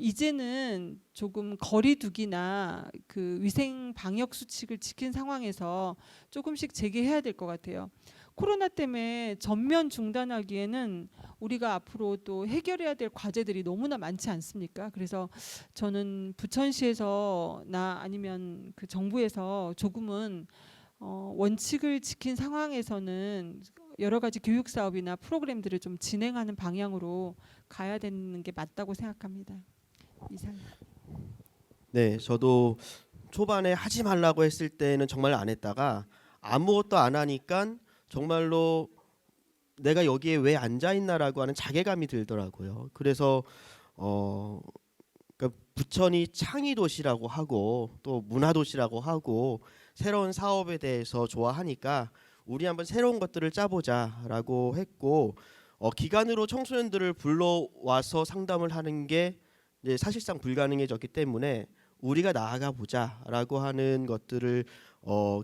이제는 조금 거리두기나 위생 방역 수칙을 지킨 상황에서 조금씩 재개해야 될 것 같아요. 코로나 때문에 전면 중단하기에는 우리가 앞으로 또 해결해야 될 과제들이 너무나 많지 않습니까? 그래서 저는 부천시에서나 아니면 정부에서 조금은 원칙을 지킨 상황에서는 여러 가지 교육 사업이나 프로그램들을 좀 진행하는 방향으로 가야 되는 게 맞다고 생각합니다. 이상. 네, 저도 초반에 하지 말라고 했을 때는 정말 안 했다가 아무것도 안 하니까 정말로 내가 여기에 왜 앉아 있나라고 하는 자괴감이 들더라고요. 그래서 그러니까 부천이 창의 도시라고 하고 또 문화 도시라고 하고 새로운 사업에 대해서 좋아하니까 우리 한번 새로운 것들을 짜보자라고 했고 기간으로 청소년들을 불러와서 상담을 하는 게 이제 사실상 불가능해졌기 때문에 우리가 나아가 보자라고 하는 것들을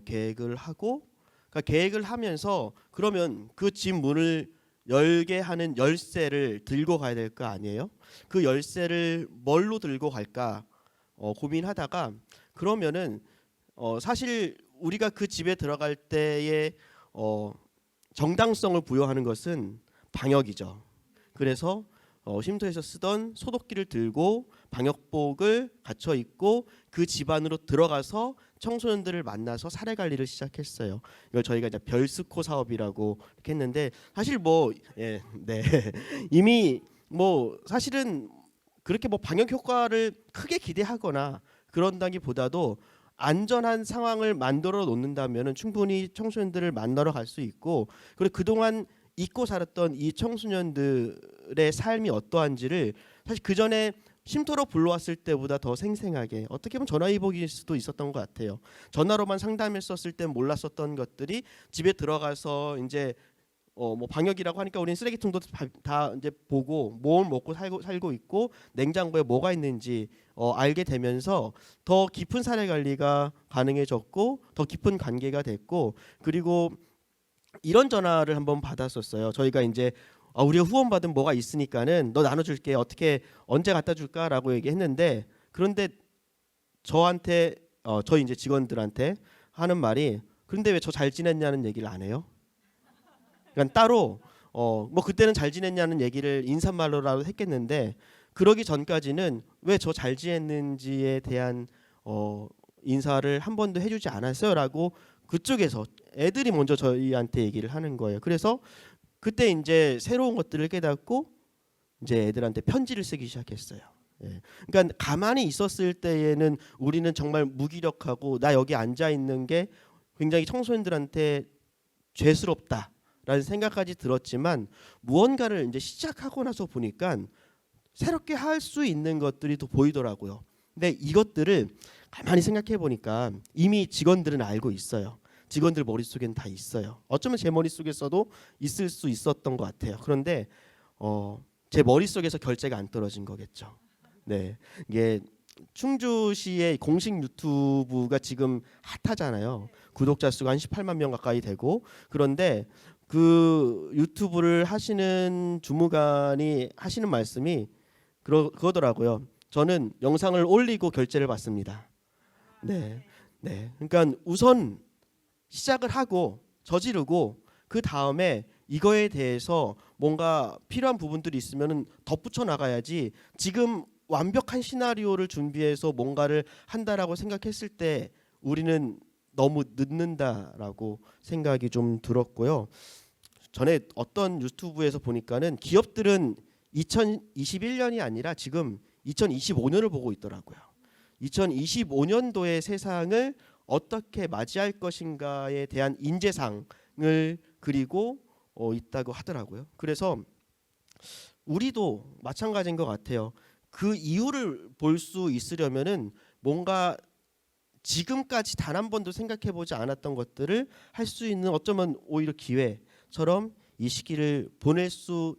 계획을 하고 그러니까 계획을 하면서 그러면 그 집 문을 열게 하는 열쇠를 들고 가야 될 거 아니에요? 그 열쇠를 뭘로 들고 갈까 고민하다가 그러면은 사실 우리가 그 집에 들어갈 때의 정당성을 부여하는 것은 방역이죠. 그래서 쉼터에서 쓰던 소독기를 들고 방역복을 갖춰 입고 그 집 안으로 들어가서 청소년들을 만나서 사례 관리를 시작했어요. 이걸 저희가 이제 별스코 사업이라고 이렇게 했는데 사실 네. 이미 사실은 그렇게 방역 효과를 크게 기대하거나 그런다기보다도 안전한 상황을 만들어 놓는다면은 충분히 청소년들을 만나러 갈 수 있고 그리고 그동안 잊고 살았던 이 청소년들의 삶이 어떠한지를 사실 그 전에 쉼터로 불러왔을 때보다 더 생생하게 어떻게 보면 전화위복일 수도 있었던 것 같아요. 전화로만 상담했었을 때 몰랐었던 것들이 집에 들어가서 이제 방역이라고 하니까 우리는 쓰레기통도 다 이제 보고 뭘 먹고 살고 있고 냉장고에 뭐가 있는지 알게 되면서 더 깊은 사례 관리가 가능해졌고 더 깊은 관계가 됐고 그리고 이런 전화를 한번 받았었어요. 저희가 이제 우리가 후원받은 뭐가 있으니까는 너 나눠줄게 어떻게 언제 갖다 줄까라고 얘기했는데 그런데 저한테 저희 이제 직원들한테 하는 말이 그런데 왜 저 잘 지냈냐는 얘기를 안 해요? 그러니까 따로 그때는 잘 지냈냐는 얘기를 인사말로라도 했겠는데 그러기 전까지는 왜 저 잘 지냈는지에 대한 인사를 한 번도 해주지 않았어요라고 그쪽에서 애들이 먼저 저희한테 얘기를 하는 거예요. 그래서 그때 이제 새로운 것들을 깨닫고 이제 애들한테 편지를 쓰기 시작했어요. 예. 그러니까 가만히 있었을 때에는 우리는 정말 무기력하고 나 여기 앉아 있는 게 굉장히 청소년들한테 죄스럽다라는 생각까지 들었지만 무언가를 이제 시작하고 나서 보니까 새롭게 할 수 있는 것들이 또 보이더라고요. 근데 이것들을 가만히 생각해 보니까 이미 직원들은 알고 있어요. 직원들 머릿속엔 다 있어요. 어쩌면 제 머릿속에서도 있을 수 있었던 것 같아요. 그런데 제 머릿속에서 결제가 안 떨어진 거겠죠. 네, 이게 충주시의 공식 유튜브가 지금 핫하잖아요. 구독자 수가 한 18만 명 가까이 되고 그런데 그 유튜브를 하시는 주무관이 하시는 말씀이 그거더라고요. 저는 영상을 올리고 결제를 받습니다. 네. 그러니까 우선 시작을 하고 저지르고 그 다음에 이거에 대해서 뭔가 필요한 부분들이 있으면 덧붙여 나가야지 지금 완벽한 시나리오를 준비해서 뭔가를 한다라고 생각했을 때 우리는 너무 늦는다라고 생각이 좀 들었고요. 전에 어떤 유튜브에서 보니까는 기업들은 2021년이 아니라 지금 2025년을 보고 있더라고요. 2025년도의 세상을 어떻게 맞이할 것인가에 대한 인재상을 그리고 있다고 하더라고요. 그래서 우리도 마찬가지인 것 같아요. 그 이유를 볼 수 있으려면은 뭔가 지금까지 단 한 번도 생각해보지 않았던 것들을 할 수 있는 어쩌면 오히려 기회처럼 이 시기를 보낼 수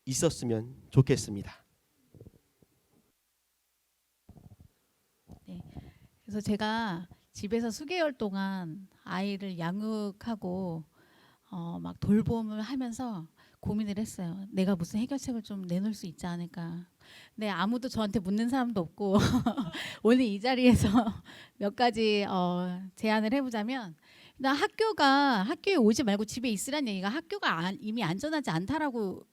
있었으면 좋겠습니다. 네. 그래서 제가 집에서 수개월 동안 아이를 양육하고 막 돌봄을 하면서 고민을 했어요. 내가 무슨 해결책을 좀 내놓을 수 있지 않을까. 근데 아무도 저한테 묻는 사람도 없고 오늘 이 자리에서 몇 가지 제안을 해보자면 일단 학교에 오지 말고 집에 있으란 얘기가 학교가 이미 안전하지 않다라고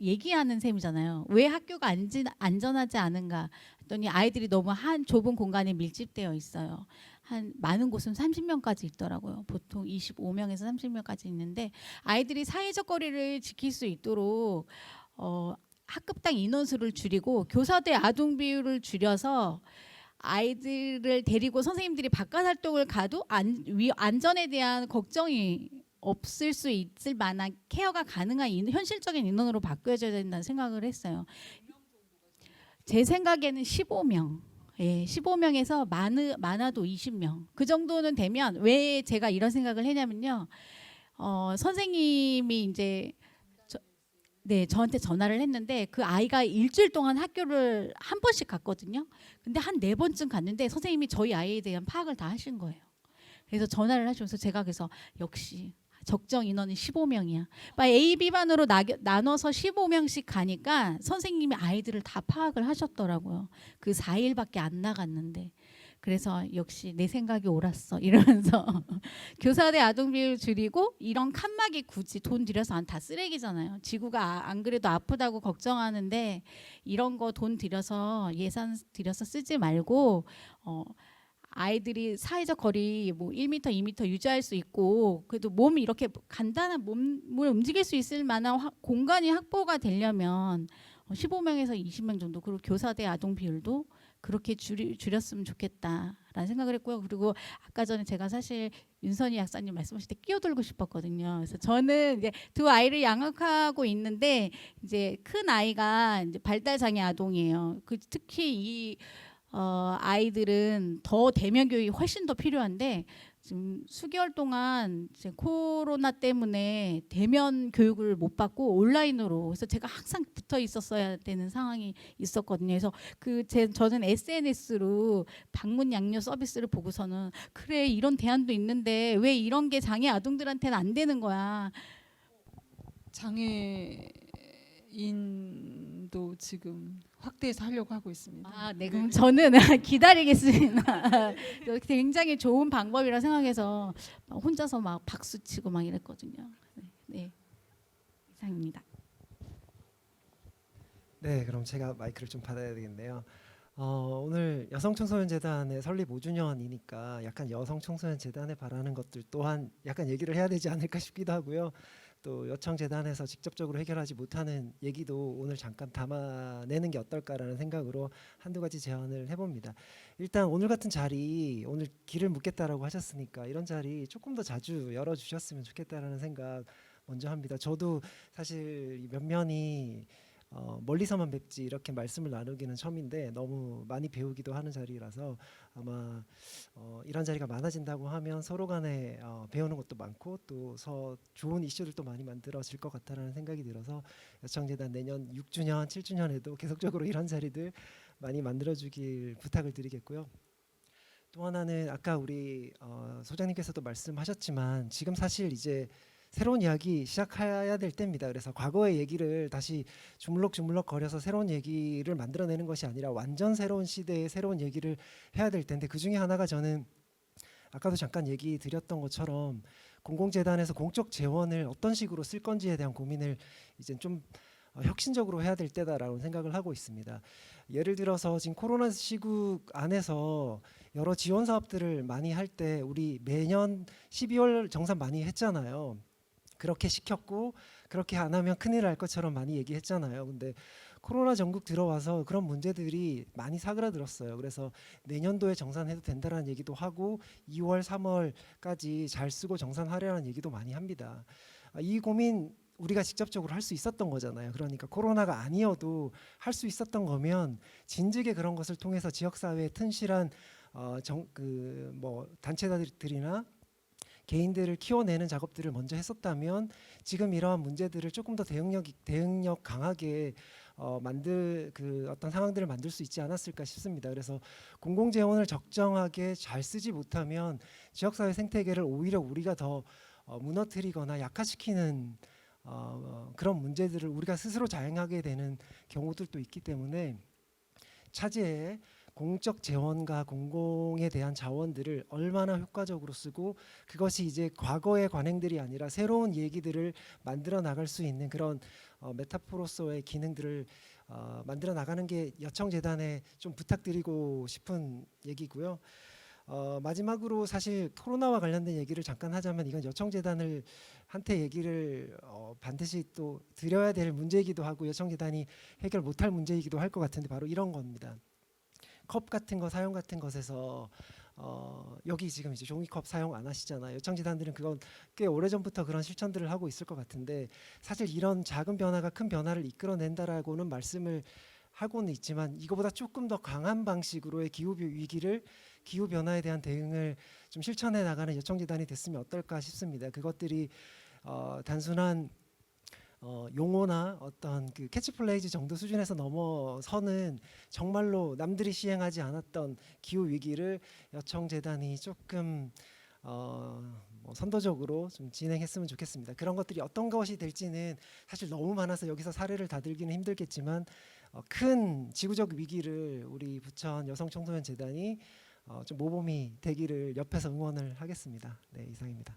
얘기하는 셈이잖아요. 왜 학교가 안전하지 않은가 했더니 아이들이 너무 한 좁은 공간에 밀집되어 있어요. 한 많은 곳은 30명까지 있더라고요. 보통 25명에서 30명까지 있는데 아이들이 사회적 거리를 지킬 수 있도록 학급당 인원수를 줄이고 교사대 아동 비율을 줄여서 아이들을 데리고 선생님들이 바깥 활동을 가도 안전에 대한 걱정이 없을 수 있을 만한 케어가 가능한 현실적인 인원으로 바뀌어져야 된다는 생각을 했어요. 제 생각에는 15명. 예, 15명에서 많아도 20명. 그 정도는 되면 왜 제가 이런 생각을 했냐면요. 선생님이 이제 저한테 전화를 했는데 그 아이가 일주일 동안 학교를 한 번씩 갔거든요. 근데 한 4번쯤 갔는데 선생님이 저희 아이에 대한 파악을 다 하신 거예요. 그래서 전화를 하시면서 제가 그래서 역시 적정 인원은 15명이야. A, B반으로 나눠서 15명씩 가니까 선생님이 아이들을 다 파악을 하셨더라고요. 그 4일밖에 안 나갔는데. 그래서 역시 내 생각이 옳았어 이러면서 교사대 아동 비율 줄이고 이런 칸막이 굳이 돈 들여서 다 쓰레기잖아요. 지구가 안 그래도 아프다고 걱정하는데 이런 거 돈 들여서 예산 들여서 쓰지 말고 아이들이 사회적 거리 뭐 1m, 2m 유지할 수 있고 그래도 몸이 이렇게 간단한 몸을 움직일 수 있을 만한 공간이 확보가 되려면 15명에서 20명 정도 그리고 교사대 아동 비율도 그렇게 줄였으면 좋겠다라는 생각을 했고요. 그리고 아까 전에 제가 사실 윤선희 약사님 말씀하실 때 끼어들고 싶었거든요. 그래서 저는 이제 2 아이를 양육하고 있는데 이제 큰 아이가 이제 발달 장애 아동이에요. 특히 이 아이들은 더 대면 교육이 훨씬 더 필요한데 지금 수개월 동안 이제 코로나 때문에 대면 교육을 못 받고 온라인으로 그래서 제가 항상 붙어 있었어야 되는 상황이 있었거든요. 그래서 저는 SNS로 방문 양육 서비스를 보고서는 그래 이런 대안도 있는데 왜 이런 게 장애 아동들한테는 안 되는 거야. 장애인도 지금 확대해서 하려고 하고 있습니다. 네, 그럼 저는 기다리겠습니다. 굉장히 좋은 방법이라 생각해서 혼자서 막 박수 치고 막 이랬거든요. 네, 이상입니다. 네, 그럼 제가 마이크를 좀 받아야 되겠네요. 오늘 여성청소년재단의 설립 5주년이니까 약간 여성청소년재단에 바라는 것들 또한 약간 얘기를 해야 되지 않을까 싶기도 하고요. 또 여청재단에서 직접적으로 해결하지 못하는 얘기도 오늘 잠깐 담아내는 게 어떨까라는 생각으로 한두 가지 제안을 해봅니다. 일단 오늘 같은 자리, 오늘 길을 묻겠다라고 하셨으니까 이런 자리 조금 더 자주 열어주셨으면 좋겠다라는 생각 먼저 합니다. 저도 사실 몇 면이 멀리서만 뵙지 이렇게 말씀을 나누기는 처음인데 너무 많이 배우기도 하는 자리라서 아마 이런 자리가 많아진다고 하면 서로 간에 배우는 것도 많고 또 좋은 이슈들도 많이 만들어질 것 같다라는 생각이 들어서 여청재단 내년 6주년, 7주년에도 계속적으로 이런 자리들 많이 만들어주길 부탁을 드리겠고요. 또 하나는 아까 우리 소장님께서도 말씀하셨지만 지금 사실 이제 새로운 이야기 시작해야 될 때입니다. 그래서 과거의 얘기를 다시 주물럭주물럭 거려서 새로운 얘기를 만들어내는 것이 아니라 완전 새로운 시대의 새로운 얘기를 해야 될 텐데 그중에 하나가 저는 아까도 잠깐 얘기 드렸던 것처럼 공공재단에서 공적 재원을 어떤 식으로 쓸 건지에 대한 고민을 이제 좀 혁신적으로 해야 될 때다라고 생각을 하고 있습니다. 예를 들어서 지금 코로나 시국 안에서 여러 지원 사업들을 많이 할 때 우리 매년 12월 정산 많이 했잖아요. 그렇게 시켰고 그렇게 안 하면 큰일 날 것처럼 많이 얘기했잖아요. 근데 코로나 전국 들어와서 그런 문제들이 많이 사그라들었어요. 그래서 내년도에 정산해도 된다라는 얘기도 하고 2월, 3월까지 잘 쓰고 정산하려는 얘기도 많이 합니다. 이 고민 우리가 직접적으로 할 수 있었던 거잖아요. 그러니까 코로나가 아니어도 할 수 있었던 거면 진즉에 그런 것을 통해서 지역사회의 튼실한 단체들이나 개인들을 키워내는 작업들을 먼저 했었다면 지금 이러한 문제들을 조금 더 대응력 강하게 어떤 상황들을 만들 수 있지 않았을까 싶습니다. 그래서 공공재원을 적정하게 잘 쓰지 못하면 지역사회 생태계를 오히려 우리가 더 무너뜨리거나 약화시키는 그런 문제들을 우리가 스스로 자행하게 되는 경우들도 있기 때문에 차제에 공적 재원과 공공에 대한 자원들을 얼마나 효과적으로 쓰고 그것이 이제 과거의 관행들이 아니라 새로운 얘기들을 만들어 나갈 수 있는 그런 메타포로서의 기능들을 만들어 나가는 게 여청재단에 좀 부탁드리고 싶은 얘기고요. 마지막으로 사실 코로나와 관련된 얘기를 잠깐 하자면 이건 여청재단을 한테 얘기를 반드시 또 드려야 될 문제이기도 하고 여청재단이 해결 못할 문제이기도 할 것 같은데 바로 이런 겁니다. 컵 같은 거 사용 같은 것에서 여기 지금 이제 종이컵 사용 안 하시잖아요. 여청재단들은 그건 꽤 오래전부터 그런 실천들을 하고 있을 것 같은데 사실 이런 작은 변화가 큰 변화를 이끌어낸다라고는 말씀을 하고는 있지만 이거보다 조금 더 강한 방식으로의 기후 위기를 기후 변화에 대한 대응을 좀 실천해 나가는 여청재단이 됐으면 어떨까 싶습니다. 그것들이 단순한 용어나 어떤 그 캐치플레이즈 정도 수준에서 넘어서는 정말로 남들이 시행하지 않았던 기후 위기를 여청재단이 조금 뭐 선도적으로 좀 진행했으면 좋겠습니다. 그런 것들이 어떤 것이 될지는 사실 너무 많아서 여기서 사례를 다 들기는 힘들겠지만 큰 지구적 위기를 우리 부천 여성청소년 재단이 좀 모범이 되기를 옆에서 응원을 하겠습니다. 네, 이상입니다.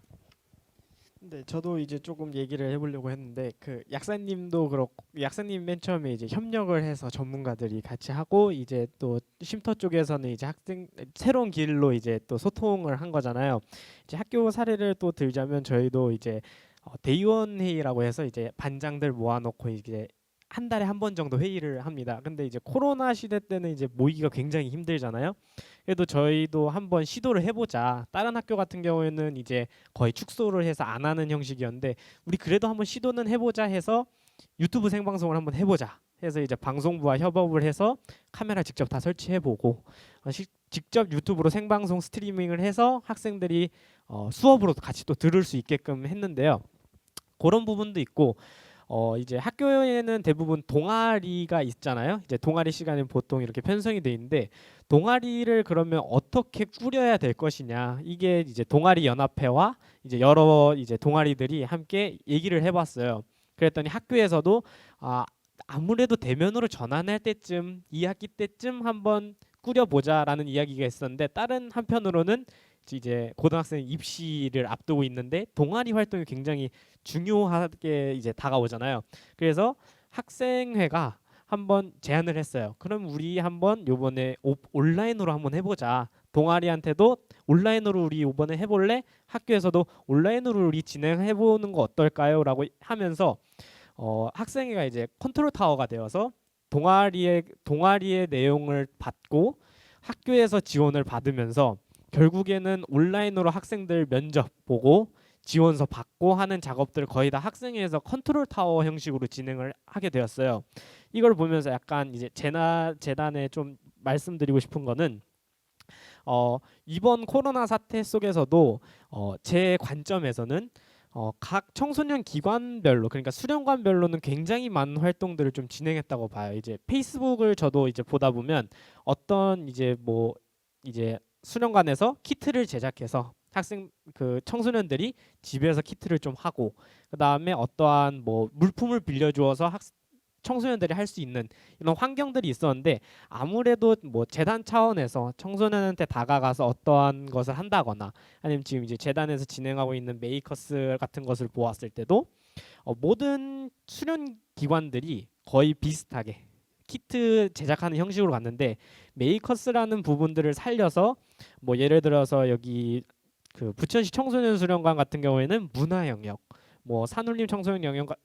네, 저도 이제 조금 얘기를 해보려고 했는데 그 약사님도 그렇고 약사님 맨 처음에 이제 협력을 해서 전문가들이 같이 하고 이제 또 쉼터 쪽에서는 이제 학생 새로운 길로 이제 또 소통을 한 거잖아요. 이제 학교 사례를 또 들자면 저희도 이제 대의원 회의라고 해서 이제 반장들 모아놓고 이제 한 달에 한 번 정도 회의를 합니다. 근데 이제 코로나 시대 때는 이제 모이기가 굉장히 힘들잖아요. 그래도 저희도 한번 시도를 해보자. 다른 학교 같은 경우에는 이제 거의 축소를 해서 안 하는 형식이었는데 우리 그래도 한번 시도는 해보자 해서 유튜브 생방송을 한번 해보자 해서 이제 방송부와 협업을 해서 카메라 직접 다 설치해보고 직접 유튜브로 생방송 스트리밍을 해서 학생들이 수업으로 같이 또 들을 수 있게끔 했는데요. 그런 부분도 있고 이제 학교에는 대부분 동아리가 있잖아요. 이제 동아리 시간은 보통 이렇게 편성이 돼 있는데 동아리를 그러면 어떻게 꾸려야 될 것이냐 이게 이제 동아리 연합회와 이제 여러 이제 동아리들이 함께 얘기를 해봤어요. 그랬더니 학교에서도 아무래도 대면으로 전환할 때쯤 2학기 때쯤 한번 꾸려보자라는 이야기가 있었는데 다른 한편으로는 이제 고등학생 입시를 앞두고 있는데 동아리 활동이 굉장히 중요하게 이제 다가오잖아요. 그래서 학생회가 한번 제안을 했어요. 그럼 우리 한번 요번에 온라인으로 한번 해보자. 동아리한테도 온라인으로 우리 이번에 해볼래? 학교에서도 온라인으로 우리 진행해보는 거 어떨까요? 라고 하면서 학생회가 이제 컨트롤 타워가 되어서 동아리의 내용을 받고 학교에서 지원을 받으면서 결국에는 온라인으로 학생들 면접 보고 지원서 받고 하는 작업들을 거의 다 학생회에서 컨트롤 타워 형식으로 진행을 하게 되었어요. 이걸 보면서 약간 이제 재단에 좀 말씀드리고 싶은 거는 이번 코로나 사태 속에서도 제 관점에서는 각 청소년 기관별로 그러니까 수련관별로는 굉장히 많은 활동들을 좀 진행했다고 봐요. 이제 페이스북을 저도 이제 보다 보면 어떤 이제 뭐 이제 수련관에서 키트를 제작해서 학생 그 청소년들이 집에서 키트를 좀 하고 그다음에 어떠한 뭐 물품을 빌려주어서 청소년들이 할 수 있는 이런 환경들이 있었는데 아무래도 뭐 재단 차원에서 청소년한테 다가가서 어떠한 것을 한다거나 아니면 지금 이제 재단에서 진행하고 있는 메이커스 같은 것을 보았을 때도 모든 수련 기관들이 거의 비슷하게 키트 제작하는 형식으로 갔는데 메이커스라는 부분들을 살려서 뭐 예를 들어서 여기 그 부천시 청소년 수련관 같은 경우에는 문화 영역, 뭐 산울림 청소년 영역,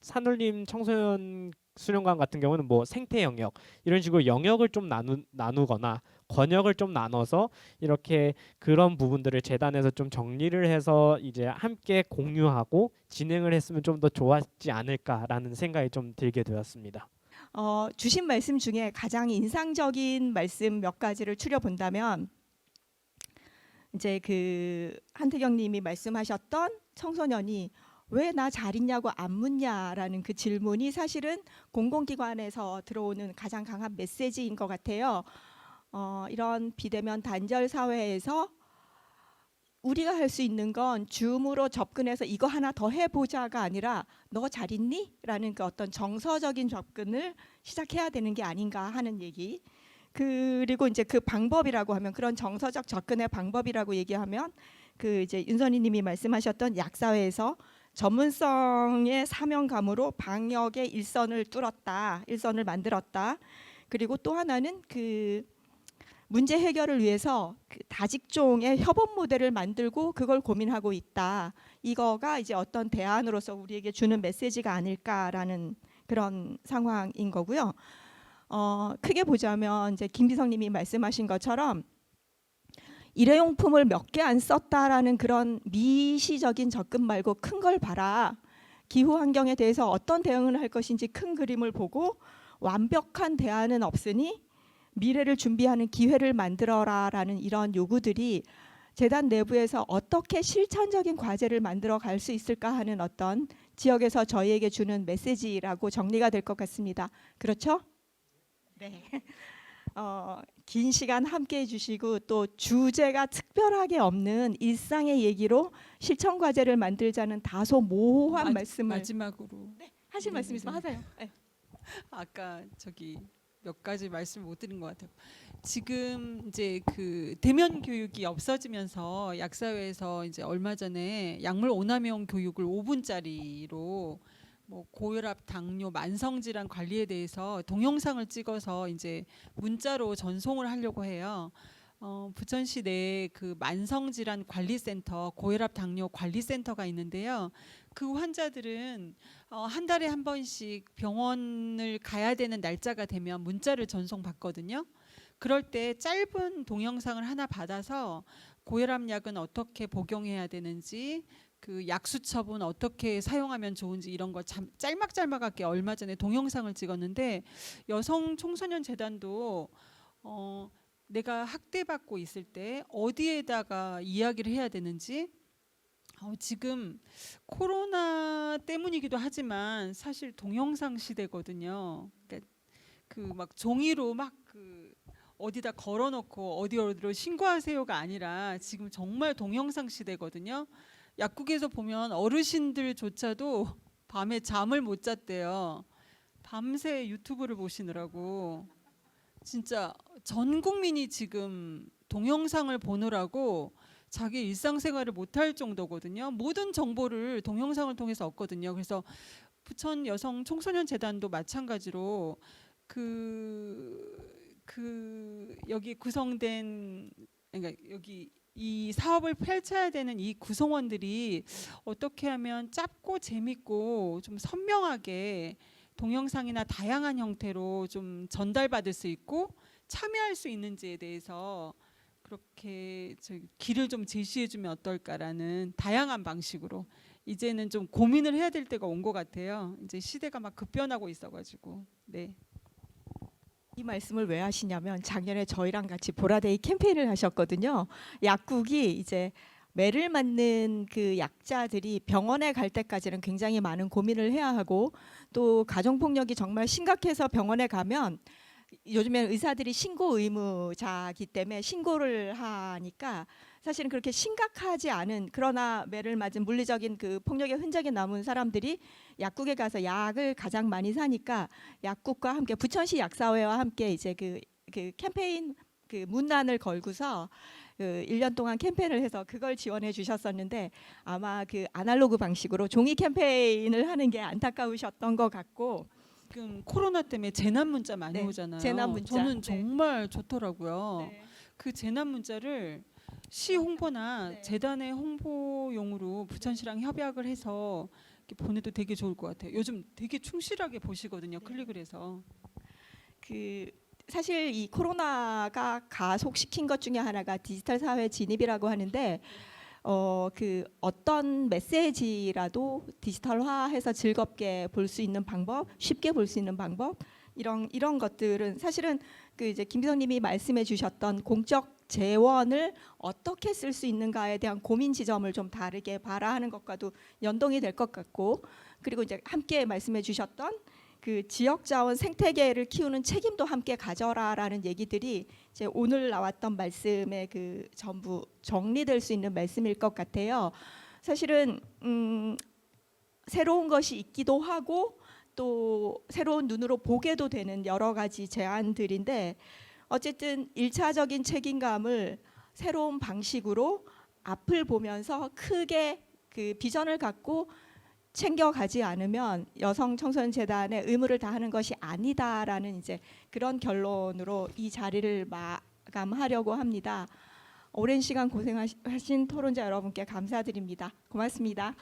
산울림 청소년 수련관 같은 경우는 뭐 생태 영역 이런 식으로 영역을 좀 나누거나 권역을 좀 나눠서 이렇게 그런 부분들을 재단에서 좀 정리를 해서 이제 함께 공유하고 진행을 했으면 좀 더 좋았지 않을까라는 생각이 좀 들게 되었습니다. 주신 말씀 중에 가장 인상적인 말씀 몇 가지를 추려 본다면 이제 그 한태경님이 말씀하셨던 청소년이 왜 나 잘 있냐고 안 묻냐라는 그 질문이 사실은 공공기관에서 들어오는 가장 강한 메시지인 것 같아요. 이런 비대면 단절 사회에서 우리가 할 수 있는 건 줌으로 접근해서 이거 하나 더 해보자가 아니라 너 잘 있니? 라는 그 어떤 정서적인 접근을 시작해야 되는 게 아닌가 하는 얘기. 그리고 이제 그 방법이라고 하면 그런 정서적 접근의 방법이라고 얘기하면 그 이제 윤선희님이 말씀하셨던 약사회에서 전문성의 사명감으로 방역의 일선을 만들었다. 그리고 또 하나는 그 문제 해결을 위해서 그 다직종의 협업 모델을 만들고 그걸 고민하고 있다. 이거가 이제 어떤 대안으로서 우리에게 주는 메시지가 아닐까라는 그런 상황인 거고요. 크게 보자면 이제 김비성님이 말씀하신 것처럼 일회용품을 몇 개 안 썼다라는 그런 미시적인 접근 말고 큰 걸 봐라. 기후 환경에 대해서 어떤 대응을 할 것인지 큰 그림을 보고 완벽한 대안은 없으니 미래를 준비하는 기회를 만들어라라는 이런 요구들이 재단 내부에서 어떻게 실천적인 과제를 만들어 갈 수 있을까 하는 어떤 지역에서 저희에게 주는 메시지라고 정리가 될 것 같습니다. 그렇죠? 네. 긴 시간 함께 해주시고 또 주제가 특별하게 없는 일상의 얘기로 실천 과제를 만들자는 다소 모호한 말씀을 마지막으로 하실 말씀 있으면 하세요. 네. 아까 저기 몇 가지 말씀 못 드린 것 같아요. 지금 이제 그 대면 교육이 없어지면서 약사회에서 이제 얼마 전에 약물 오남용 교육을 5분짜리로 뭐 고혈압, 당뇨, 만성 질환 관리에 대해서 동영상을 찍어서 이제 문자로 전송을 하려고 해요. 부천시 내에 그 만성 질환 관리센터, 고혈압, 당뇨 관리센터가 있는데요. 그 환자들은 한 달에 한 번씩 병원을 가야 되는 날짜가 되면 문자를 전송받거든요. 그럴 때 짧은 동영상을 하나 받아서 고혈압 약은 어떻게 복용해야 되는지, 그 약수첩은 어떻게 사용하면 좋은지 이런 걸 짤막짤막하게 얼마 전에 동영상을 찍었는데 여성 청소년 재단도 내가 학대받고 있을 때 어디에다가 이야기를 해야 되는지, 지금 코로나 때문이기도 하지만 사실 동영상 시대거든요. 그러니까 그 막 종이로 막 그 어디다 걸어놓고 어디로 신고하세요가 아니라 지금 정말 동영상 시대거든요. 약국에서 보면 어르신들조차도 밤에 잠을 못 잤대요. 밤새 유튜브를 보시느라고. 진짜 전 국민이 지금 동영상을 보느라고 자기 일상생활을 못할 정도거든요. 모든 정보를 동영상을 통해서 얻거든요. 그래서 부천 여성 청소년 재단도 마찬가지로 여기 구성된, 그러니까 여기 이 사업을 펼쳐야 되는 이 구성원들이 어떻게 하면 짧고 재밌고 좀 선명하게 동영상이나 다양한 형태로 좀 전달받을 수 있고 참여할 수 있는지에 대해서 그렇게 길을 좀 제시해주면 어떨까라는 다양한 방식으로 이제는 좀 고민을 해야 될 때가 온 것 같아요. 이제 시대가 막 급변하고 있어가지고. 네. 이 말씀을 왜 하시냐면 작년에 저희랑 같이 보라데이 캠페인을 하셨거든요. 약국이 이제 매를 맞는 그 약자들이 병원에 갈 때까지는 굉장히 많은 고민을 해야 하고 또 가정폭력이 정말 심각해서 병원에 가면 요즘에는 의사들이 신고 의무자기 때문에 신고를 하니까 사실은 그렇게 심각하지 않은, 그러나 매를 맞은 물리적인 그 폭력의 흔적이 남은 사람들이 약국에 가서 약을 가장 많이 사니까 약국과 함께 부천시 약사회와 함께 이제 그 캠페인 그 문란을 걸고서 1년 동안 캠페인을 해서 그걸 지원해 주셨었는데 아마 그 아날로그 방식으로 종이 캠페인을 하는 게 안타까우셨던 것 같고, 지금 코로나 때문에 재난 문자 많이 네, 오잖아요. 재난 문자. 저는 네. 정말 좋더라고요. 네. 그 재난 문자를 시 홍보나 네. 재단의 홍보용으로 부천시랑 협약을 해서 이렇게 보내도 되게 좋을 것 같아요. 요즘 되게 충실하게 보시거든요. 클릭을 해서. 그 사실 이 코로나가 가속시킨 것 중에 하나가 디지털 사회 진입이라고 하는데 그 어떤 메시지라도 디지털화해서 즐겁게 볼 수 있는 방법, 쉽게 볼 수 있는 방법, 이런 것들은 사실은 그 이제 김비서님이 말씀해 주셨던 공적 재원을 어떻게 쓸 수 있는가에 대한 고민 지점을 좀 다르게 봐라 하는 것과도 연동이 될 것 같고, 그리고 이제 함께 말씀해 주셨던 그 지역 자원 생태계를 키우는 책임도 함께 가져라라는 얘기들이 이제 오늘 나왔던 말씀에 그 전부 정리될 수 있는 말씀일 것 같아요. 사실은 새로운 것이 있기도 하고 또 새로운 눈으로 보게도 되는 여러 가지 제안들인데 어쨌든 1차적인 책임감을 새로운 방식으로 앞을 보면서 크게 그 비전을 갖고 챙겨가지 않으면 여성 청소년 재단의 의무를 다하는 것이 아니다라는 이제 그런 결론으로 이 자리를 마감하려고 합니다. 오랜 시간 고생하신 토론자 여러분께 감사드립니다. 고맙습니다.